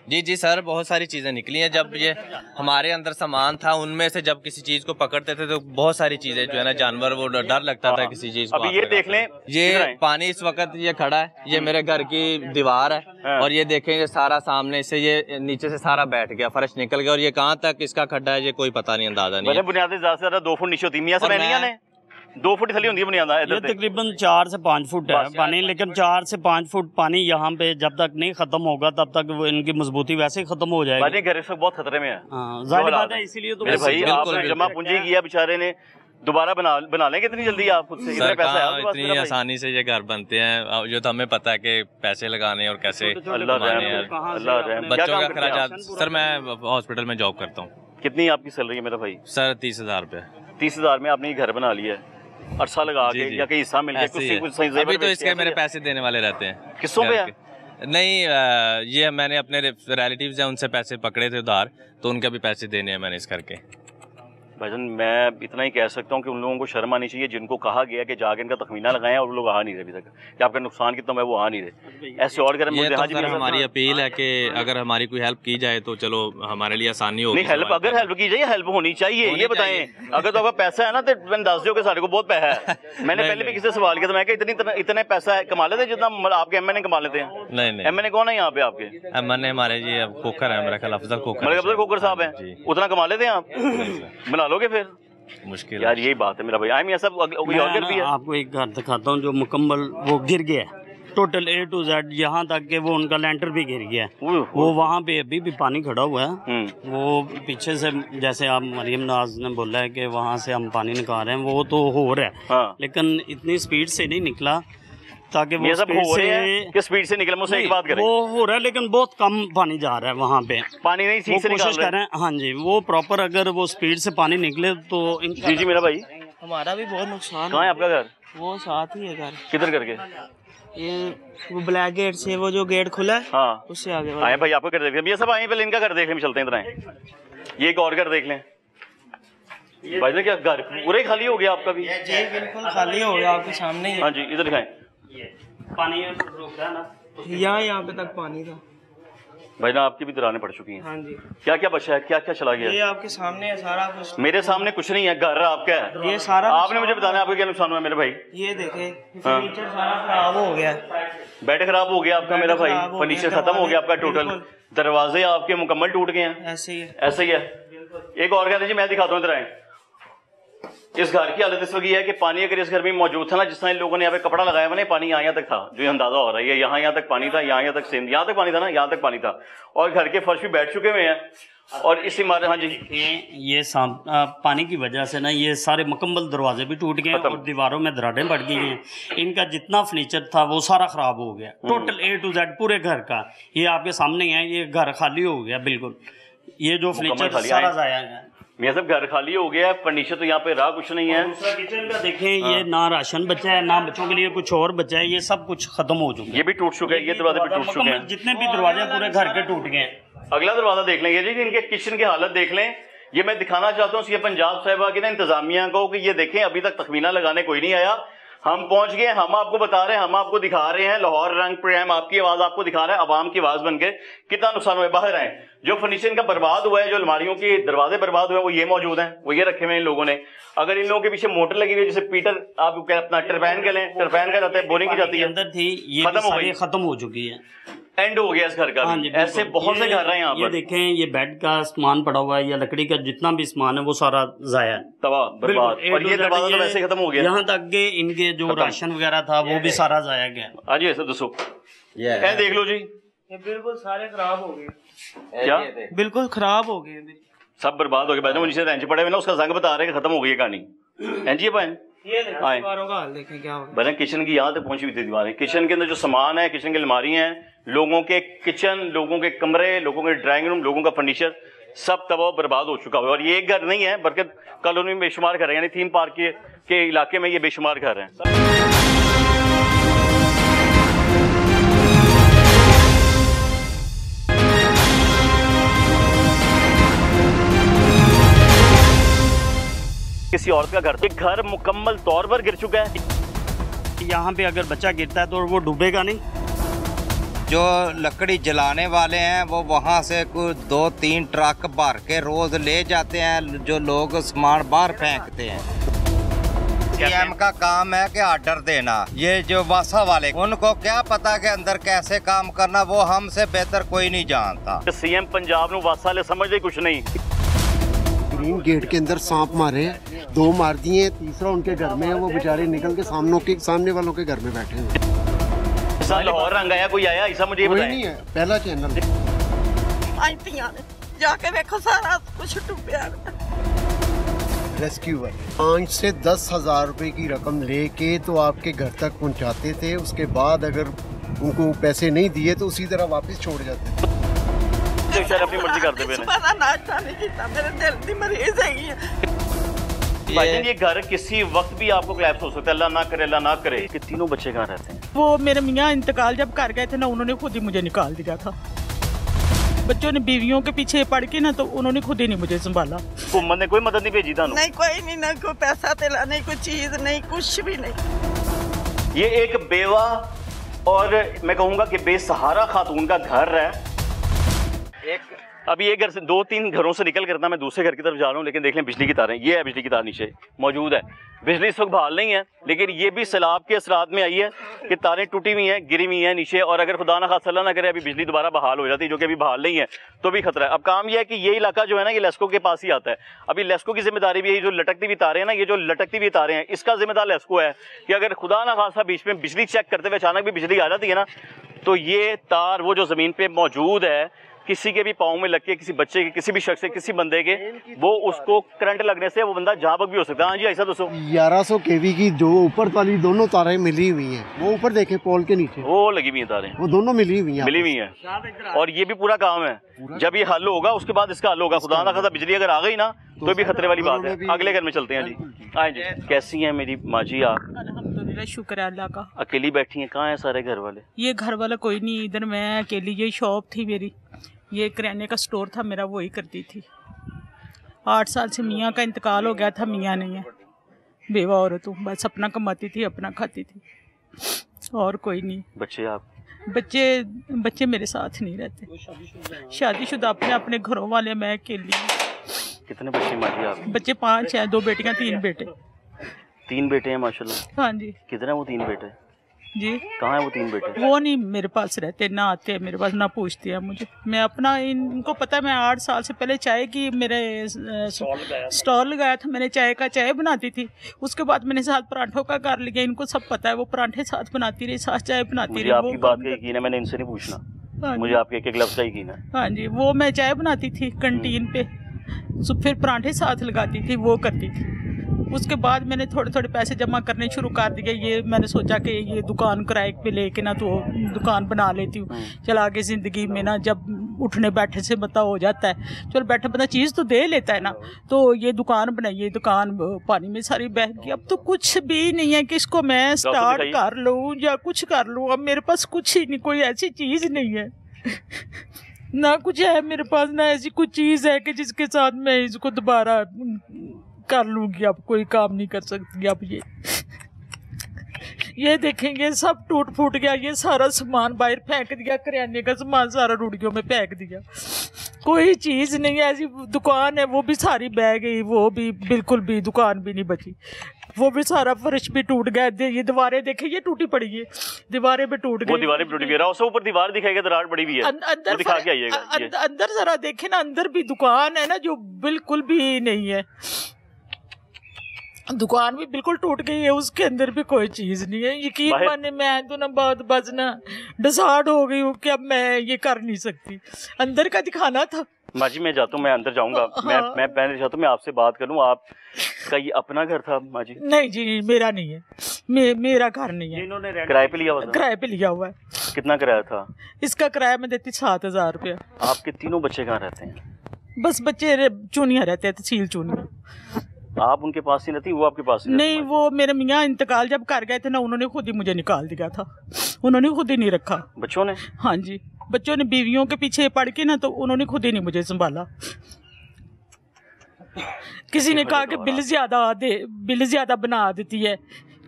जी सर, बहुत सारी चीज़ें निकली हैं। जब ये हमारे अंदर सामान था, उनमें से जब किसी चीज़ को पकड़ते थे तो बहुत सारी चीज़ें जो है ना, जानवर, वो डर लगता था किसी चीज़ को। अभी ये देख लें, ये पानी इस वक्त ये खड़ा है, ये मेरे घर की दीवार है और ये देखें, ये सारा सामने से, ये नीचे से सारा बैठ गया, फर्श निकल गया। और ये कहाँ तक इसका खड्डा है, ये कोई पता नहीं, अंदाजा नहीं है। बुनियादी ज्यादा से ज्यादा 2 फुट नीचे होती। मियां से 2 फुट थली होती है बुनियाद ये तकरीबन 4 से 5 फुट है पानी, लेकिन 4 से 5 फुट पानी यहाँ पे जब तक नहीं खत्म होगा तब तक वो इनकी मजबूती वैसे ही खत्म हो जाएगी। घर इस वक्त बहुत खतरे में है। जाहिर बात है, इसीलिए तो भाई आपने जमा पूंजी किया, बेचारे ने दोबारा बना लेंगे इतनी जल्दी आप खुद से? सर कहाँ इतनी आसानी से ये घर बनते हैं, जो तो हमें पता है कि पैसे लगाने और कैसे कमाने हैं, बच्चों का खर्चा। सर मैं हॉस्पिटल में जॉब करता हूँ। कितनी आपकी सैलरी है मेरा भाई? सर 30,000 रुपये। 30,000 में आपने घर बना लिया है, अरसा लगा के या कहीं हिस्सा मिल गया? अभी तो इसके मेरे पैसे देने वाले रहते हैं। किसों पे है? नहीं, ये मैंने अपने रिलेटिव्स हैं उनसे पैसे पकड़े थे उधार, तो उनके भी पैसे देने हैं मैंने इस करके। भाईजान मैं इतना ही कह सकता हूँ कि उन लोगों को शर्म आनी चाहिए जिनको कहा गया कि जाके इनका तखमीना लगाएं और वो लोग आ नहीं रहे अभी तक, कि आपका नुकसान कितना है वो आ नहीं रहे। ऐसे और करें। ये तो सर हमारी अपील है कि अगर हमारी कोई हेल्प की जाए तो चलो हमारे लिए आसानी होगी। नहीं हेल्प, अगर हेल्प की जाए हेल्प होनी चाहिए। ये बताएं, अगर तो आपका पैसा है ना तो मैंने दस दो कि साढ़े को बहुत पैसा है। मैंने पहले भी किसी से सवाल किया था, मैं क्या इतने पैसा कमा लेते जितना आपके एमएनए कमा लेते हैं? नहीं एमएनए कौन है यहाँ पे आपके? एमएनए हमारे ये खोखर है, मेरा ख्याल अफजल खोखर साहब है। उतना कमा लेते हैं आप? बना लोगे फिर? मुश्किल यार यही बात है मेरा भाई। आई सब कोई और भी है। आपको एक घर दिखाता हूँ जो मुकम्मल वो गिर गया है, टोटल A to Z, यहाँ तक कि वो उनका लेंटर भी गिर गया है। वो वहाँ पे अभी भी पानी खड़ा हुआ है। वो पीछे से जैसे आप मरियम नाज ने बोला है कि वहाँ से हम पानी निकाल रहे हैं, वो तो हो रहा है। हाँ। लेकिन इतनी स्पीड से नहीं निकला ताकि वो स्पीड से निकले। मुझसे एक बात करें, वो हो रहा है लेकिन बहुत कम पानी जा रहा है वहाँ पे। पानी नहीं ठीक से कोशिश कर रहे हैं। हाँ जी, वो प्रॉपर अगर वो स्पीड से पानी निकले तो जी मेरा भाई। हमारा भी बहुत नुकसान। कहाँ है आपका घर? वो साथ ही है घर। किधर करके? ये वो ब्लैक गेट से, वो जो गेट खुला है हाँ उससे आगे आए भाई। आपको घर देख लें, ये सब आए पहले इनका घर देख लें, चलते हैं इधर। ये एक और घर देख लें भाई। क्या घर पूरा ही खाली हो गया आपका भी? जी बिल्कुल खाली हो गया आपके सामने ही। हाँ जी इधर दिखाएं। पानी रुक रहा है ना, यहाँ पे तक पानी था भाई ना। आपकी भी दरारें पड़ चुकी हैं। हाँ जी। क्या क्या बचा है, क्या क्या चला गया? ये आपके सामने है सारा कुछ। मेरे सामने कुछ नहीं है, घर आपका है। ये सारा आपने मुझे बताना आपका क्या नुकसान हुआ मेरे भाई? ये देखे फर्नीचर सारा खराब हो गया, बेड खराब हो गया आपका मेरा भाई, फर्नीचर खत्म हो गया आपका टोटल, दरवाजे आपके मुकम्मल टूट गए हैं। ऐसे ही है, ऐसे ही है। एक और कहते जी मैं दिखाता हूँ, इधर आए। इस घर की हालत इस वक्त ये है कि पानी अगर इस घर में मौजूद था ना, जिस तरह इन लोगों ने यहाँ पे कपड़ा लगाया हुआ ना, पानी यहाँ तक था, जो अंदाजा हो रहा है। यहाँ तक पानी था, यहाँ तक सेम, यहाँ तक पानी था ना, यहाँ तक पानी था, और घर के फर्श भी बैठ चुके हुए हैं। और इस इमारत, हाँ जी, ये पानी की वजह से ना ये सारे मुकम्मल दरवाजे भी टूट गए और दीवारों में दरारें बढ़ गई हैं। इनका जितना फर्नीचर था वो सारा खराब हो गया, टोटल A to Z पूरे घर का। ये आपके सामने है, ये घर खाली हो गया बिल्कुल। ये जो फर्नीचर सारा जाया है, मेरा सब घर खाली हो गया है, फर्नीचर तो यहाँ पे रहा कुछ नहीं है। दूसरा किचन का देखें, ये ना राशन बचा है, ना बच्चों के लिए कुछ और बचा है, ये सब कुछ खत्म हो चुका है। ये भी टूट चुका है, ये दरवाजे भी टूट चुके हैं, जितने भी दरवाजे पूरे घर के टूट गए हैं। अगला दरवाजा देख लें, ये जी इनके किचन की हालत देख लें। ये मैं दिखाना चाहता हूँ ये पंजाब साहिबा की ना इंतजामिया को कि ये देखें अभी तक तखमीना लगाने कोई नहीं आया। हम पहुंच गए, हम आपको बता रहे हैं, हम आपको दिखा रहे हैं। लाहौर रंग प्रोग्राम आपकी आवाज आपको दिखा रहा है, आवाम की आवाज बनकर कितना नुकसान हुआ। बाहर आए, जो फर्नीचर का बर्बाद हुआ है, जो अलमारियों के दरवाजे बर्बाद हुए हैं, वो ये मौजूद हैं, वो ये रखे हुए हैं इन लोगों ने। अगर इन लोगों के पीछे मोटर लगी हुई है, जैसे पीटर आप अपना टरबैन का लें, टरबैन का जाता है, बोरिंग की जाती है, अंदर थी, ये खत्म हो चुकी है, एंड हो गया इस घर का। हाँ जी, ऐसे बहुत से घर हैं यहाँ पर। ये देखें, ये बेड का सामान पड़ा हुआ है या लकड़ी का जितना भी सामान है वो सारा जाया है, तबाह बर्बाद। और ये दरवाजा तो वैसे खत्म हो गया। यहाँ तक के इनके जो राशन वगैरह था वो भी सारा जाया गया। हाँ जी, ऐसे दसो, ये देख लो जी, ये बिल्कुल सारे खराब हो गए। क्या बिल्कुल खराब हो गए, सब बर्बाद हो गए। बैठे नीचे रेंच पड़े हुए ना, उसका जंग बता रहे कि खत्म हो गई है कहानी। जी पाए ये दीवारों का हाल देखें क्या होगा। बने किचन की यहाँ तक पहुंची हुई थी दीवारें। किचन के अंदर जो सामान है, किचन की अलमारी हैं, लोगों के किचन, लोगों के कमरे, लोगों के ड्राइंग रूम, लोगों का फर्नीचर सब तबाह बर्बाद हो चुका है। और ये एक घर नहीं है बल्कि कॉलोनी में बेशुमार घर है, यानी थीम पार्क के इलाके में ये बेशुमार घर हैं। किसी औरत का घर, एक घर मुकम्मल तौर पर गिर चुका है। यहाँ पे अगर बच्चा गिरता है तो वो डूबेगा नहीं। जो लकड़ी जलाने वाले हैं वो वहाँ से कुछ 2-3 ट्रक भर के रोज ले जाते हैं, जो लोग सामान बाहर फेंकते हैं। सीएम का काम है कि ऑर्डर देना। ये जो वासा वाले, उनको क्या पता कि अंदर कैसे काम करना, वो हमसे बेहतर कोई नहीं जानता। सीएम पंजाब नूं वासा ले समझदे कुछ नहीं। तीन गेट के अंदर सांप मारे हैं, 2 मार दिए, तीसरा उनके घर में है, वो बेचारे निकल के सामने वालों के घर में बैठे हैं। लाहौर रंग आया कोई आया ऐसा मुझे कोई नहीं है, पहला चैनल जाके देखो सारा कुछ डूबा। रेस्क्यूअर 5 से 10,000 रुपए की रकम लेके तो आपके घर तक पहुंचाते थे, उसके बाद अगर उनको पैसे नहीं दिए तो उसी तरह वापस छोड़ जाते थे। अपनी मर्जी करते हुए नाश्ता नहीं किया, मेरे दिल की मरीज है। भाईजान ये घर किसी वक्त भी आपको क्लैप्स हो सकता है, अल्लाह ना करे, अल्लाह ना करे। कि तीनों बच्चे कहाँ रहते हैं? वो मेरे मियाँ इंतकाल जब कर गए थे ना, उन्होंने खुद ही मुझे निकाल दिया था। बच्चों ने बीवियों के पीछे पड़ के ना, तो उन्होंने खुद ही नहीं मुझे संभाला। हुकूमत ने कोई मदद नहीं भेजी था? नहीं, कोई नहीं, ना कोई पैसा तेला नहीं, कोई चीज नहीं, कुछ भी नहीं। ये एक बेवा और मैं कहूँगा कि बेसहारा खातून का घर है। अभी ये घर से 2-3 घरों से निकल कर मैं दूसरे घर की तरफ जा रहा हूँ, लेकिन देख लें बिजली की तारें, ये है बिजली की तार नीचे मौजूद है। बिजली इस वक्त बहाल नहीं है, लेकिन ये भी सैलाब के असरात में आई है कि तारें टूटी हुई हैं, गिरी हुई हैं नीचे, और अगर खुदा ना खासा ना करे अभी बिजली दोबारा बहाल हो जाती, जो कि अभी बहाल नहीं है, तो भी खतरा है। अब काम यह है कि ये इलाका जो है ना, ये लेस्को के पास ही आता है। अभी लेस्को की जिम्मेदारी भी है, जो लटकती हुई तारें हैं ना, ये जो लटकती हुई तारें हैं, इसका जिम्मेदार लेस्को है कि अगर खुदा ना खासा बीच में बिजली चेक करते हुए अचानक भी बिजली आ जाती है ना, तो ये तार वो जो ज़मीन पर मौजूद है, किसी के भी पाँव में लग के, किसी बच्चे के, किसी भी शख्स के, किसी बंदे के, वो उसको करंट लगने से वो बंदा जहाँ भी हो सकता है। हाँ जी, ऐसा दोस्तों 1100 kV की जो ऊपर वाली दोनों तारें मिली हुई हैं, वो ऊपर देखें पोल के नीचे वो लगी हुई हैं तारें, वो दोनों मिली हुई हैं। और ये भी पूरा काम है, जब ये हल होगा उसके बाद इसका हल होगा। खुदा ना खासा बिजली अगर आ गई ना, तो भी खतरे वाली बात है। अगले घर में चलते हैं जी। हाँ जी, कैसी हैं मेरी माँ जी आप? अल्हम्दुलिल्लाह, शुक्र है अल्लाह का। अकेली बैठी हैं? कहाँ हैं सारे घर वाले? ये घर वाला कोई नहीं, इधर मैं अकेली, ये शॉप थी मेरी, ये किराने का स्टोर था मेरा, वही करती थी। 8 साल से मियाँ का इंतकाल हो गया था, मियाँ नहीं है, बेवा औरत हूँ, बस अपना कमाती थी, अपना खाती थी, और कोई नहीं। बच्चे आप? बच्चे मेरे साथ नहीं रहते, शादीशुदा, अपने अपने घरों वाले, मैं अकेली। कितने बच्चे माँ जी आप? बच्चे 5 हैं, 2 बेटियाँ 3 बेटे। 3 बेटे हैं माशाल्लाह? हाँ जी। कितने वो 3 बेटे जी? कहाँ है वो 3 बेटे? वो नहीं मेरे पास रहते, ना आते हैं मेरे पास, ना पूछते हैं मुझे। मैं अपना, इनको पता है, मैं 8 साल से पहले चाय की मेरे स्टॉल लगाया था, मैंने चाय बनाती थी। उसके बाद मैंने साथ पराठों का कर लिया, इनको सब पता है, वो पराठे साथ बनाती रही, साथ चाय बनाती रही। आपकी बात का यकीन है, मैंने इनसे नहीं पूछना, मुझे आपके एक लफ्ज़ का यकीन है। हाँ जी, वो मैं चाय बनाती थी कैंटीन पे, फिर पराठे साथ लगाती थी, वो करती थी। उसके बाद मैंने थोड़े थोड़े पैसे जमा करने शुरू कर दिए। ये मैंने सोचा कि ये दुकान किराए पे लेके ना, तो दुकान बना लेती हूँ, चल आगे ज़िंदगी में ना, जब उठने बैठे से बता हो जाता है, चल बैठे बता चीज़ तो दे लेता है ना, तो ये दुकान बनाइए, दुकान पानी में सारी बह गई। अब तो कुछ भी नहीं है कि इसको मैं स्टार्ट कर लूँ या कुछ कर लूँ, अब मेरे पास कुछ ही नहीं, कोई ऐसी चीज़ नहीं है ना कुछ है मेरे पास, ना ऐसी कुछ चीज़ है कि जिसके साथ मैं इसको दोबारा कर लूँगी। अब कोई काम नहीं कर सकती। अब ये देखेंगे सब टूट फूट गया, ये सारा सामान बाहर फेंक दिया, किराने का सामान सारा रूढ़ियों में फेंक दिया, कोई चीज़ नहीं है। ऐसी दुकान है वो भी सारी बह गई, वो भी बिल्कुल भी दुकान भी नहीं बची, वो भी सारा फर्श भी टूट गया। ये दीवारें देखे, ये टूटी पड़ी है, दीवारें भी टूट गई, वो दीवारें भी टूट गई। उससे ऊपर दीवार दिखाएगा, दरार पड़ी हुई है, अंदर दिखा के आइएगा। अंदर जरा देखे ना, अंदर भी दुकान है ना जो बिल्कुल भी नहीं है, दुकान भी बिल्कुल टूट गई है, उसके अंदर भी कोई चीज़ नहीं है। यकीन माने मैं तो ना बहुत बजना डिसाइड हो गई हूँ कि अब मैं ये कर नहीं सकती, अंदर का दिखाना था। माँ जी मैं जाता हूँ, मैं अंदर जाऊँगा। हाँ। मैं चाहता हूँ मैं आपसे बात करूँ। आपका ये अपना घर था माँ जी? नहीं जी, मेरा नहीं है, मेरा घर नहीं है, इन्होंने किराए पे लिया हुआ था? किराए पे लिया हुआ है। कितना किराया था इसका? किराया मैं देती 7,000 रुपया। आपके तीनों बच्चे कहाँ रहते हैं? बस बच्चे चूनिया रहते हैं, तहसील चूनिया। आप उनके पास ही रहती, वो आपके पास ही? नहीं, वो मेरे मियाँ इंतकाल जब कर गए थे ना, उन्होंने खुद ही मुझे निकाल दिया था, उन्होंने खुद ही नहीं रखा। बच्चों ने? हाँ जी, बच्चों ने बीवियों के पीछे पड़ के ना, तो उन्होंने खुद ही नहीं मुझे संभाला। किसी ने कहा कि बिल ज्यादा बना देती है,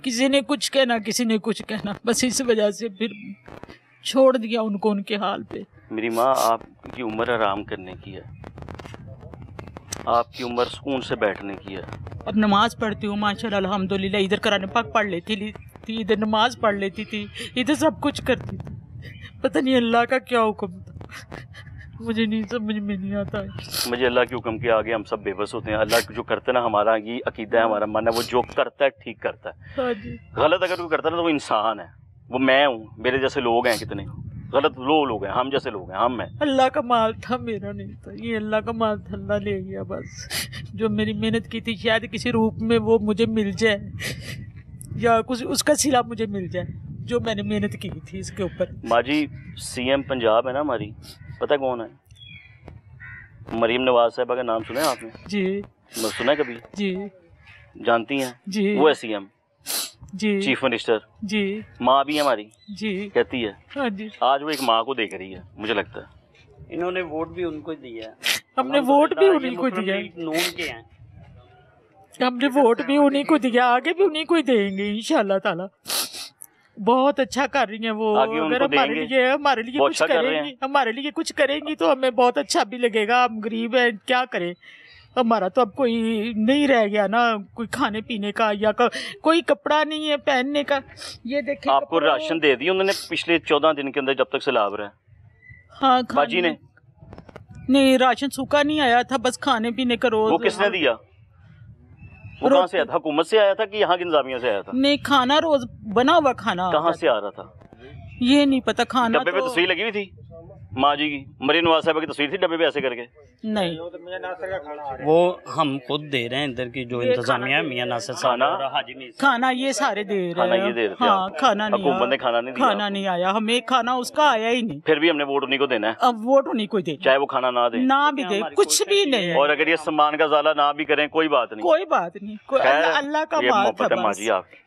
किसी ने कुछ कहना, किसी ने कुछ कहना, बस इस वजह से फिर छोड़ दिया उनको उनके हाल पे। मेरी माँ, आपकी उम्र आराम करने की है, आपकी उम्र सुकून से बैठने की है। अब नमाज पढ़ती हूँ माशाल्लाह अल्हम्दुलिल्लाह, इधर कुरान पाक पढ़ लेती थी, इधर नमाज पढ़ लेती थी, इधर सब कुछ करती थी। पता नहीं अल्लाह का क्या हुक्म था। मुझे नहीं समझ में नहीं आता है। मुझे अल्लाह के हुक्म के आगे हम सब बेबस होते हैं। अल्लाह जो करता है ना, हमारा ये अकीदा है, हमारा मन है, वो जो करता है ठीक करता है। हाँ जी। गलत अगर कोई करता है ना तो वो इंसान है, वो मैं हूँ, मेरे जैसे लोग हैं कितने गलत लोग हैं, हम जैसे लोग हैं, हम हैं। अल्लाह का माल था, मेरा नहीं था, ये अल्लाह का माल था, अल्लाह ले गया बस। जो मेरी मेहनत की थी शायद किसी रूप में वो मुझे मिल जाए या कुछ उसका सिला मुझे मिल जाए, जो मैंने मेहनत की थी इसके ऊपर। माँ जी, सीएम पंजाब है ना हमारी, पता है कौन है? मरीम नवाज साहबा का नाम सुना है आपने? जी। सुना है कभी? जी। जानती हैं? जी। वो है सीएम जी, चीफ मिनिस्टर जी। माँ भी हमारी जी कहती है। हाँ जी। आज वो एक माँ को देख रही है, मुझे लगता है। इन्होंने वोट भी उनको दिया है, हमने वोट भी उन्हीं को दिया है, नून के हैं, हमने वोट भी उन्हीं को दिया, आगे भी उन्हीं को ही देंगे इंशाल्लाह ताला। बहुत अच्छा कर रही हैं वो, अगर हमारे लिए कुछ करेंगी, हमारे लिए कुछ करेंगी तो हमें बहुत अच्छा भी लगेगा। हम गरीब हैं, क्या करें, हमारा तो अब कोई नहीं रह गया ना, कोई खाने पीने का या कोई कपड़ा नहीं है पहनने का। ये देखिए आपको राशन दे दिया उन्होंने पिछले 14 दिन के अंदर, जब तक सैलाब रहा है? हाँ, बाजी ने नहीं, राशन सूखा नहीं आया था, बस खाने पीने का रोज। वो किसने दिया? वो कहाँ से आया था? हुकूमत से आया था कि यहाँ की इंतजामिया से आया था? नहीं, खाना रोज बना हुआ खाना। कहाँ से आ रहा था ये नहीं पता। खाना डब्बे पे तस्वीर लगी हुई थी माँ जी की, मरीम नवाज साहब की तस्वीर थी डब्बे पे ऐसे करके? नहीं, वो हम खुद दे रहे हैं, इधर की जो इंतजामिया है मियां नासिर साहब और हाजी मीर खाना ये सारे दे रहे हैं। खाना ये दे रहे थे? हाँ, खाना नहीं, हुकूमत ने खाना नहीं दिया? खाना नहीं आया, हमें खाना उसका आया ही नहीं। फिर भी हमने वोट उन्हीं को देना है। अब वोट उन्हीं को दे, चाहे वो खाना ना दे, ना भी दे, कुछ भी नहीं। और अगर ये सम्मान का ज़ाला ना भी करें कोई बात नहीं, कोई बात नहीं। अल्लाह का माल था बस,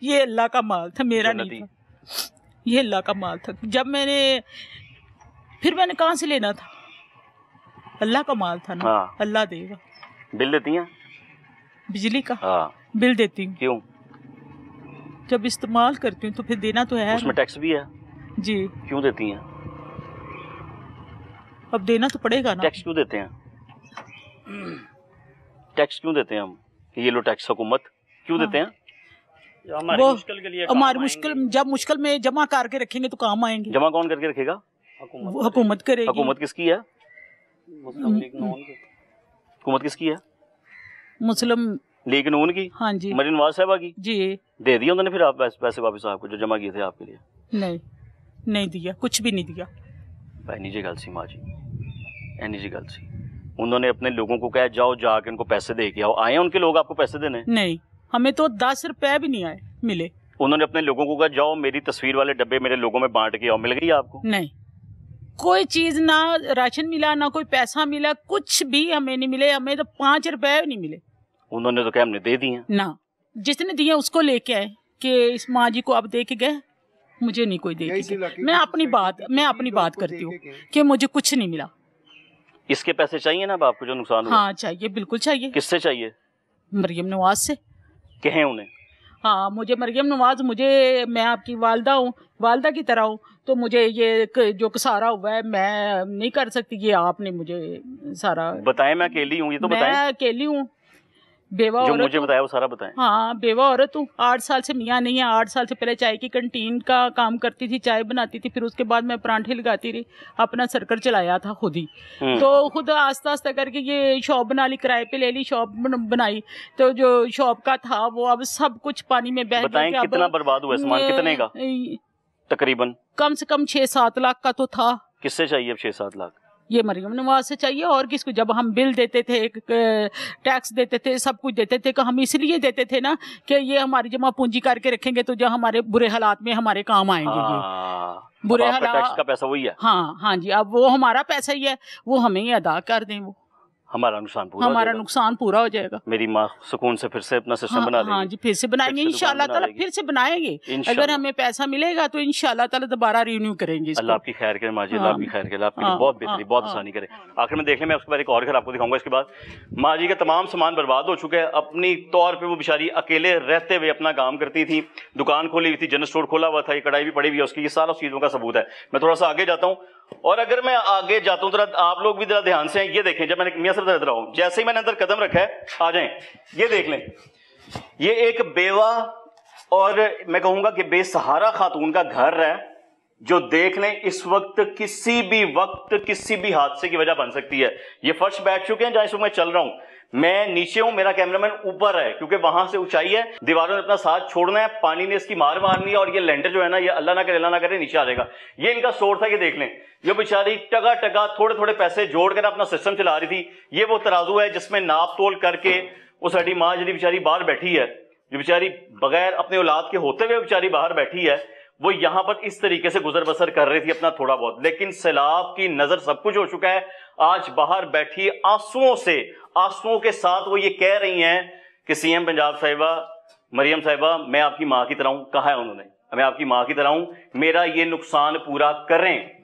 ये अल्लाह का माल था, मेरा नहीं था, ये अल्लाह का माल था। जब मैंने कहाँ से लेना था? अल्लाह का माल था ना। हाँ। अल्लाह देगा। बिल देती हैं? बिजली का? हाँ। बिल देती हूँ। क्यों? जब इस्तेमाल करती हूँ तो फिर देना तो है। उसमें टैक्स भी है? जी। क्यों देती हैं? अब देना तो पड़ेगा ना। टैक्स क्यों देते हैं? टैक्स क्यों देते हैं हम? ये लो टैक्स हुकूमत क्यों देते हैं? हमारी मुश्किल के लिए, हमारी मुश्किल, जब मुश्किल में जमा करके रखेंगे तो काम आएंगे। जमा कौन करके रखेगा? हुकूमत करेगी। हुकूमत किसकी है? हुकूमत किसकी है? मुस्लिम लीग नून की। हाँ जी। मरीम नवाज साहबा की। जी। दे दिया उन्होंने फिर आप पैसे वापस आपको जो जमा किए थे आपके लिए? नहीं दिया, कुछ भी नहीं दिया। भाई निजी गल सी माँ जी, निजी गल सी। उन्होंने अपने लोगों को कहा जाओ जाके उनको पैसे दे के आओ, आए उनके लोग आपको पैसे देने? नहीं, हमें तो 10 रुपए भी नहीं आए मिले। उन्होंने अपने लोगों को कहा जाओ मेरी तस्वीर वाले डब्बे मेरे लोगों में बांट के आओ, मिल गई आपको? नहीं, कोई चीज ना राशन मिला, ना कोई पैसा मिला, कुछ भी हमें नहीं मिले। हमें तो 5 रुपए नहीं मिले। उन्होंने तो क्या हमने दे दिए ना, जिसने दिए उसको लेके आए कि इस माँ जी को आप दे के गए, मुझे नहीं कोई दे के। मैं अपनी बात करती हूँ कि मुझे कुछ नहीं मिला। इसके पैसे चाहिए ना अब आपको जो नुकसान हुआ? हाँ चाहिए, बिल्कुल चाहिए। किससे चाहिए? मरियम नवाज से। कहें उन्हें? हाँ, मुझे मरियम नवाज, मैं आपकी वालदा हूँ, वालदा की तरह हूँ, तो मुझे ये जो सारा हुआ है मैं नहीं कर सकती। ये आपने मुझे सारा बताएं। मैं अकेली हूँ, ये तो बताएं। मैं अकेली हूँ, बेवा जो औरत। मुझे बताया वो सारा बताएं। हाँ, बेवा औरत हूँ, 8 साल से मियाँ नहीं है। 8 साल से पहले चाय की कंटीन का काम करती थी, चाय बनाती थी, फिर उसके बाद मैं परांठे लगाती रही, अपना सर्कल चलाया था खुद ही। तो खुद आस्ता आस्ता करके ये शॉप बना ली, किराए पे ले ली, शॉप बनाई। तो जो शॉप का था वो अब सब कुछ पानी में बह गया। कितना बर्बाद हुआ सामान? कितने का तकरीबन? कम से कम 6-7 लाख का तो था। किससे चाहिए अब 6-7 लाख? ये मरियम नवाज से चाहिए और किसको? जब हम बिल देते थे, टैक्स देते थे, सब कुछ देते थे, हम इसलिए देते थे ना कि ये हमारी जमा पूंजी करके रखेंगे तो जो हमारे बुरे हालात में हमारे काम आएंगे। ये बुरे हालात, टैक्स का पैसा वही है। हाँ जी, अब वो हमारा पैसा ही है, वो हमें ही अदा कर दें, वो हमारा नुकसान पूरा हो जाएगा। मेरी माँ सुकून से फिर से अपना सिस्टम बना लेगी। हाँ जी, फिर से बनाएंगे इंशाल्लाह ताला, फिर से बनाएंगे। अगर हमें पैसा मिलेगा तो इंशाल्लाह ताला दोबारा रिन्यू करेंगे। अल्लाह आपकी खैर करे माँ जी, अल्लाह आपकी खैर करे, आपके लिए बहुत बेहतरी, बहुत आसानी करे। आखिर में देख लें, मैं उसके बाद एक और घर आपको दिखाऊंगा। इसके बाद माँ जी का तमाम सामान बर्बाद हो चुका है। अपनी तौर पर वो बेचारी अकेले रहते हुए अपना काम करती थी, दुकान खोली हुई थी, जनरल स्टोर खोला हुआ था, ये कढ़ाई भी पड़ी हुई है उसकी, ये सारा चीज़ों का सबूत है। मैं थोड़ा सा आगे जाता हूँ, और अगर मैं आगे जाता हूं जरा आप लोग भी जरा ध्यान से ये देखें। जब मैंने मियां साहब इधर हूं, जैसे ही मैंने अंदर कदम रखा है, आ जाएं, ये देख लें, ये एक बेवा और मैं कहूंगा कि बेसहारा खातून का घर है। जो देख लें इस वक्त किसी भी हादसे की वजह बन सकती है। ये फर्श बैठ चुके हैं जहां इस वक्त मैं चल रहा हूं, मैं नीचे हूं, मेरा कैमरामैन ऊपर है क्योंकि वहां से ऊंचाई है, दीवारों ने अपना साथ छोड़ना है, पानी ने इसकी मार मारनी है और ये लेंटर जो है ना, ये अल्लाह ना करे नीचे आ जाएगा। ये इनका सोर्स था। ये देख लें, ये बेचारी टगा टगा थोड़े थोड़े पैसे जोड़कर अपना सिस्टम चला रही थी। ये वो तराजू है जिसमें नाप तोल करके वो साड़ी माँ जी बेचारी बाहर बैठी है, जो बेचारी बगैर अपने औलाद के होते हुए बेचारी बाहर बैठी है, वो यहां पर इस तरीके से गुजर बसर कर रही थी अपना थोड़ा बहुत। लेकिन सैलाब की नजर सब कुछ हो चुका है। आज बाहर बैठी आंसुओं के साथ वो ये कह रही हैं कि सीएम पंजाब साहिबा, मरियम साहिबा, मैं आपकी मां की तरह हूं। कहा है उन्होंने, मैं आपकी मां की तरह हूं, मेरा ये नुकसान पूरा करें।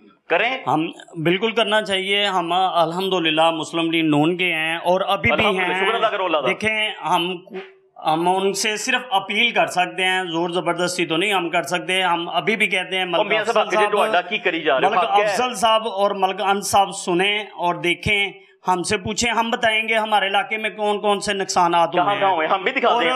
हम बिल्कुल करना चाहिए। हम अल्हम्दुलिल्लाह मुस्लिम लीग नून के हैं और अभी भी हैं। देखें, हम उनसे सिर्फ अपील कर सकते हैं, जोर जबरदस्ती तो नहीं हम कर सकते। हम अभी भी कहते हैं मलिक अफजल साहब और मलिक अंस साहब सुने और देखें, हमसे पूछें, हम बताएंगे हमारे इलाके में कौन कौन से नुकसान हुए हैं, हम भी दिखाते हैं,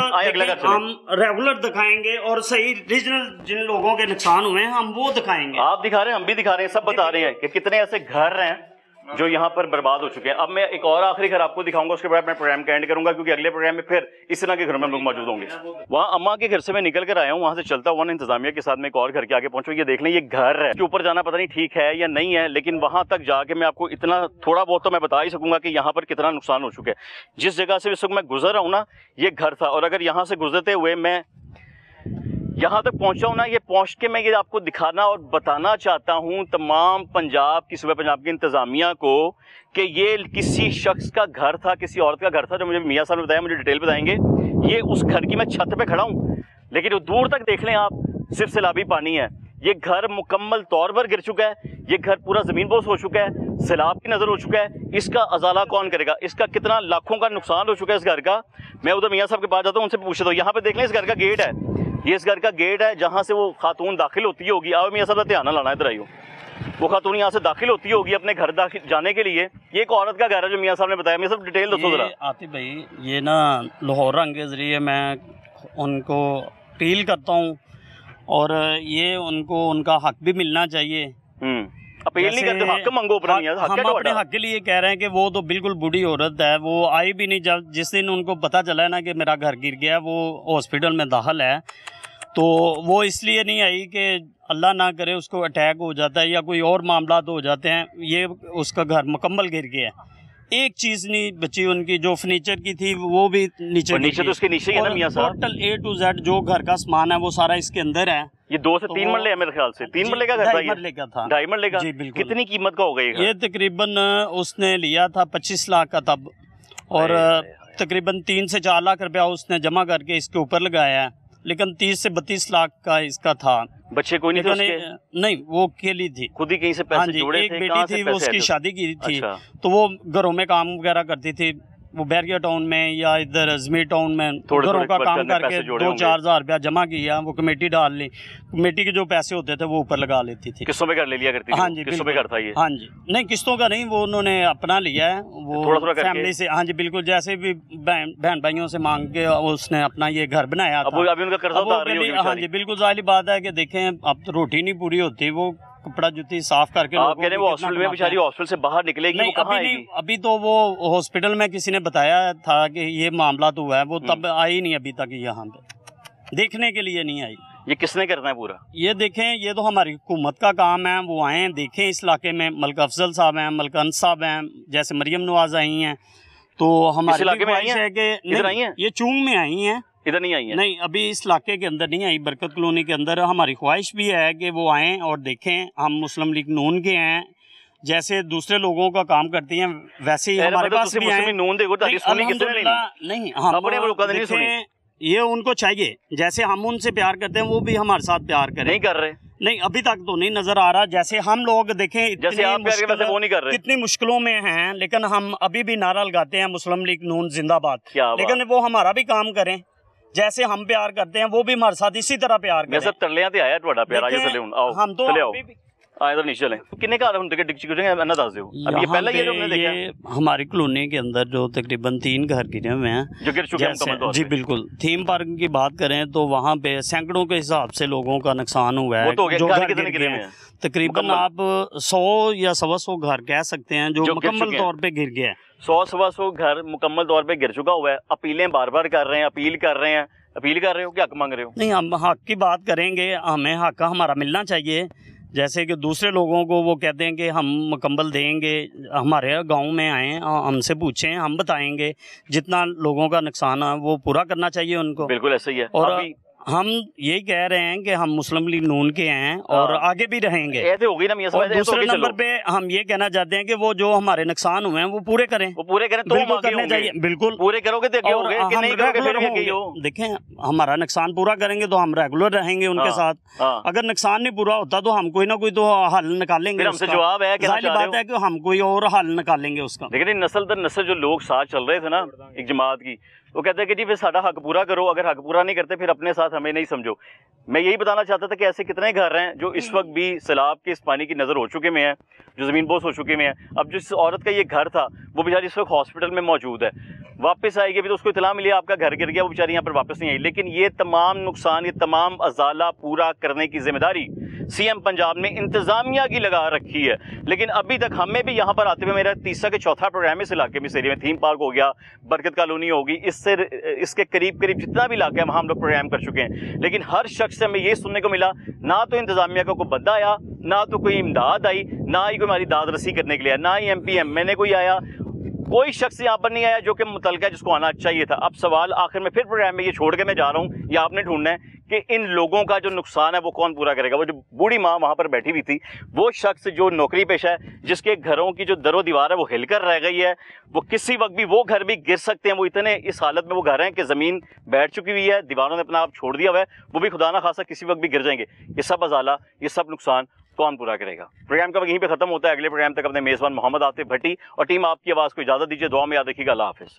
हम रेगुलर दिखाएंगे और सही रीजनल जिन लोगों के नुकसान हुए हैं हम वो दिखाएंगे। आप दिखा रहे हैं, हम भी दिखा रहे हैं, सब बता रहे हैं कि कितने ऐसे घर हैं जो यहाँ पर बर्बाद हो चुके हैं। अब मैं एक और आखिरी घर आपको दिखाऊंगा, उसके बाद मैं प्रोग्राम का एंड करूंगा क्योंकि अगले प्रोग्राम में फिर इस तरह के घर में लोग मौजूद होंगे। वहाँ अम्मा के घर से मैं निकल कर आया हूँ, वहाँ से चलता हुआ इंतजामिया के साथ मैं एक और घर के आगे पहुंचू। ये देख लें, ये घर है, ऊपर जाना पता नहीं ठीक है या नहीं है, लेकिन वहां तक जाके मैं आपको इतना थोड़ा बहुत तो मैं बता ही सकूंगा कि यहाँ पर कितना नुकसान हो चुका है। जिस जगह से इस वक्त मैं गुजर रहा हूँ ना, ये घर था, और अगर यहाँ से गुजरते हुए मैं यहाँ तक पहुंचा हूं ना, ये पहुंच के मैं ये आपको दिखाना और बताना चाहता हूं तमाम पंजाब की, सूबे पंजाब की इंतजामिया को कि ये किसी शख्स का घर था, किसी औरत का घर था, जो मुझे मियाँ साहब ने बताया, मुझे डिटेल बताएंगे। ये उस घर की मैं छत पे खड़ा हूं, लेकिन दूर तक देख लें आप, सिर्फ सैलाबी पानी है। ये घर मुकम्मल तौर पर गिर चुका है, ये घर पूरा ज़मीन बोस हो चुका है, सैलाब की नज़र हो चुका है। इसका अजाला कौन करेगा? इसका कितना लाखों का नुकसान हो चुका है इस घर का। मैं उधर मियाँ साहब के पास जाता हूँ, उनसे पूछता हूँ। यहाँ पे देख लें, इस घर का गेट है, ये इस घर का गेट है जहाँ से वो खातून दाखिल होती होगी। आओ मियाँ साहब का ध्यान लाना, इधर आइयो। वो खातून यहाँ से दाखिल होती होगी अपने घर जाने के लिए। ये एक औरत का घर है जो मियाँ साहब ने बताया। मियाँ साहब डिटेल दसो जरा। आतिफ भाई, ये ना लाहौर रंग के ज़रिए मैं उनको अपील करता हूँ और ये उनको उनका हक भी मिलना चाहिए। अपील नहीं करते, हक मांगो। हम अपने हक के लिए कह रहे हैं कि वो तो बिल्कुल बूढ़ी औरत है, वो आई भी नहीं। जब जिस दिन उनको पता चला है ना कि मेरा घर गिर गया, वो हॉस्पिटल में दाखिल है, तो वो इसलिए नहीं आई कि अल्लाह ना करे उसको अटैक हो जाता है या कोई और मामला हो जाते हैं। ये उसका घर मुकम्मल गिर गया, एक चीज़ नहीं बची उनकी, जो फर्नीचर की थी वो भी नीचे तो उसके नीचे है ना मियां साहब। टोटल A to Z जो घर का सामान है वो सारा इसके अंदर है। ये 2 से 3 मरले है मेरे ख्याल से। 3 मरले का घर था, 2.5 मरले का था। 2.5 मरले का। जी बिल्कुल। कितनी कीमत का होगा ये तकरीबन उसने लिया था 25 लाख का तब, और तकरीबन 3 से 4 लाख रुपया उसने जमा करके इसके ऊपर लगाया है, लेकिन 30 से 32 लाख का इसका था। बच्चे कोई नहीं थे उसके? नहीं, वो अकेली थी, खुद ही कहीं से पैसे जोड़े थे। एक बेटी थी, वो उसकी शादी की थी। अच्छा। तो वो घरों में काम वगैरह करती थी, वो बैरिया टाउन में या इधर अजमेर टाउन में घरों का काम करके 2-4 हज़ार रुपया जमा किया, वो कमेटी डाल ली। कमेटी के जो पैसे होते थे वो ऊपर लगा लेती थी। किस्तों पे कर ले लिया करती थी? हाँ जी, किस्तों पे करता ये? हाँ जी, नहीं किस्तों का नहीं, वो उन्होंने अपना लिया है, वो थोड़ा फैमिली से। हाँ जी बिल्कुल, जैसे भी बहन भाइयों से मांग के उसने अपना ये घर बनाया था। अभी उनका कर्जा उतार रही होगी। हाँ जी बिल्कुल, जाहिर बात है कि देखें अब तो रोटी नहीं पूरी होती, वो कपड़ा जुती साफ करके। आप कह रहे हैं वो हॉस्पिटल में बेचारी हॉस्पिटल से बाहर निकलेगी? नहीं, वो कहाँ आएगी? अभी तो वो हॉस्पिटल में किसी ने बताया था कि ये मामला तो हुआ है, वो तब आई नहीं अभी तक यहाँ पे, देखने के लिए नहीं आई। ये किसने करना है पूरा? ये देखें, ये तो हमारी हुकूमत का काम है, वो आए देखें इस इलाके में। मलिक अफजल साहब हैं, मलिक अंस साहब हैं, जैसे मरियम नवाज आई हैं, तो हमारे इलाके में आई हैं कि ये चूंग में आई हैं, इधर नहीं आई है? नहीं, अभी इस इलाके के अंदर नहीं आई, बरकत कॉलोनी के अंदर। हमारी ख्वाहिश भी है कि वो आएँ और देखें। हम मुस्लिम लीग नून के हैं, जैसे दूसरे लोगों का काम करती हैं वैसे ही हमारे पास भी आए। नहीं, हम ये उनको चाहिए, जैसे हम उनसे प्यार करते हैं वो भी हमारे साथ प्यार करें। नहीं कर रहे? नहीं, अभी तक तो नहीं नजर आ रहा। जैसे हम लोग देखें, जैसे आप वो नहीं कर रहे, कितनी मुश्किलों में हैं, लेकिन हम अभी भी नारा लगाते हैं मुस्लिम लीग नून जिंदाबाद। लेकिन वो हमारा भी काम करें, जैसे हम प्यार करते हैं वो भी हमारे साथ इसी तरह प्यार करें। सब तरलियां ते आया ਤੁਹਾਡਾ प्यार, आइए चले आओ, हम तो इधर नीचे चलें। कितने घर हुंदे के डिक्ची गुजरेंगे अन्ना दस दो। अब ये पहला ये हमने देखा है हमारी कॉलोनी के अंदर जो तकरीबन 3 घर गिरे हुए हैं जो गिर चुके हैं। जी बिल्कुल। थीम पार्क की बात करें तो वहाँ पे सैकड़ों के हिसाब से लोगों का नुकसान हुआ है। जो घर गिरे हैं तकरीबन आप 100 या 125 घर कह सकते हैं जो मुकम्मल तौर पे गिर गया है। 100-125 घर मुकम्मल तौर पे गिर चुका हुआ है। अपीलें बार बार कर रहे हैं, अपील कर रहे हो कि हक मांग रहे हो? नहीं, हम हक की बात करेंगे, हमें हक हमारा मिलना चाहिए। जैसे कि दूसरे लोगों को वो कहते हैं कि हम मुकम्मल देंगे, हमारे गांव में आएँ, हमसे पूछें, हम बताएंगे। जितना लोगों का नुकसान है वो पूरा करना चाहिए उनको। बिल्कुल ऐसा ही है। और हम यही कह रहे हैं कि हम मुस्लिम लीग नून के हैं और आगे भी रहेंगे। ऐसे हो गई ना मियां साहब। और दूसरे नंबर पे हम ये कहना चाहते हैं कि वो जो हमारे नुकसान हुए हैं वो पूरे करें। तो बिल्कुल करने चाहिए। बिल्कुल पूरे करोगे तो आगे होगे कि नहीं करोगे फिर आगे हो। देखें, हमारा नुकसान पूरा करेंगे तो हम रेगुलर रहेंगे उनके साथ। अगर नुकसान नहीं पूरा होता तो हम कोई ना कोई तो हल निकालेंगे। हमसे जवाब है, जाहिर बात है कि हम कोई और हल निकालेंगे उसका। लेकिन नस्ल दर नस्ल जो लोग साथ चल रहे थे ना एक जमात की, वो कहते हैं कि जी फिर साडा हक पूरा करो, अगर हक पूरा नहीं करते फिर अपने साथ हमें नहीं समझो। मैं यही बताना चाहता था कि ऐसे कितने घर हैं जो इस वक्त भी सैलाब के इस पानी की नज़र हो चुके में हैं, जो ज़मीन बोस हो चुके में हैं। अब जिस औरत का ये घर था वो बेचारी इस वक्त हॉस्पिटल में मौजूद है, वापस आएगी अभी तो उसको इतला मिली आपका घर गिर गया, वो बेचारी यहाँ पर वापस नहीं आई। लेकिन ये तमाम नुकसान, ये तमाम अजाला पूरा करने की जिम्मेदारी सीएम पंजाब ने इंतजामिया की लगा रखी है। लेकिन अभी तक हमें भी यहाँ पर आते हुए मेरा तीसरा के चौथा प्रोग्राम इस इलाके में, इस एरिया में थीम पार्क हो गया, बरकत कॉलोनी होगी, इसके करीब करीब जितना भी इलाका है वहाँ हम लोग प्रोग्राम कर चुके हैं। लेकिन हर शख्स से हमें ये सुनने को मिला, ना तो इंतजामिया का कोई बंदा आया, ना तो कोई इमदाद आई, ना ही कोई हमारी दाद रसी करने के लिए, ना ही MPM कोई आया, कोई शख्स यहाँ पर नहीं आया जो कि मुतलका जिसको आना चाहिए था। अब सवाल आखिर में फिर प्रोग्राम में ये छोड़ के मैं जा रहा हूँ, ये आपने ढूंढना है कि इन लोगों का जो नुकसान है वो कौन पूरा करेगा। वो जो बूढ़ी माँ वहाँ पर बैठी हुई थी, वो शख्स जो नौकरी पेशा है, जिसके घरों की जो दरो दीवार है वो हिलकर रह गई है, वो किसी वक्त भी वो घर भी गिर सकते हैं। वो इतने इस हालत में वो घर हैं कि ज़मीन बैठ चुकी हुई है, दीवारों ने अपना आप छोड़ दिया हुआ है, वो भी खुदा ना खासा किसी वक्त भी गिर जाएंगे। ये सब अजाला, ये सब नुकसान कौन पूरा करेगा? प्रोग्राम का यहीं पे खत्म होता है। अगले प्रोग्राम तक अपने मेज़बान मोहम्मद आतिफ भट्टी और टीम आपकी आवाज़ को इजाज़त दीजिए। दुआ में याद रखिएगा। अल्लाह हाफिज़।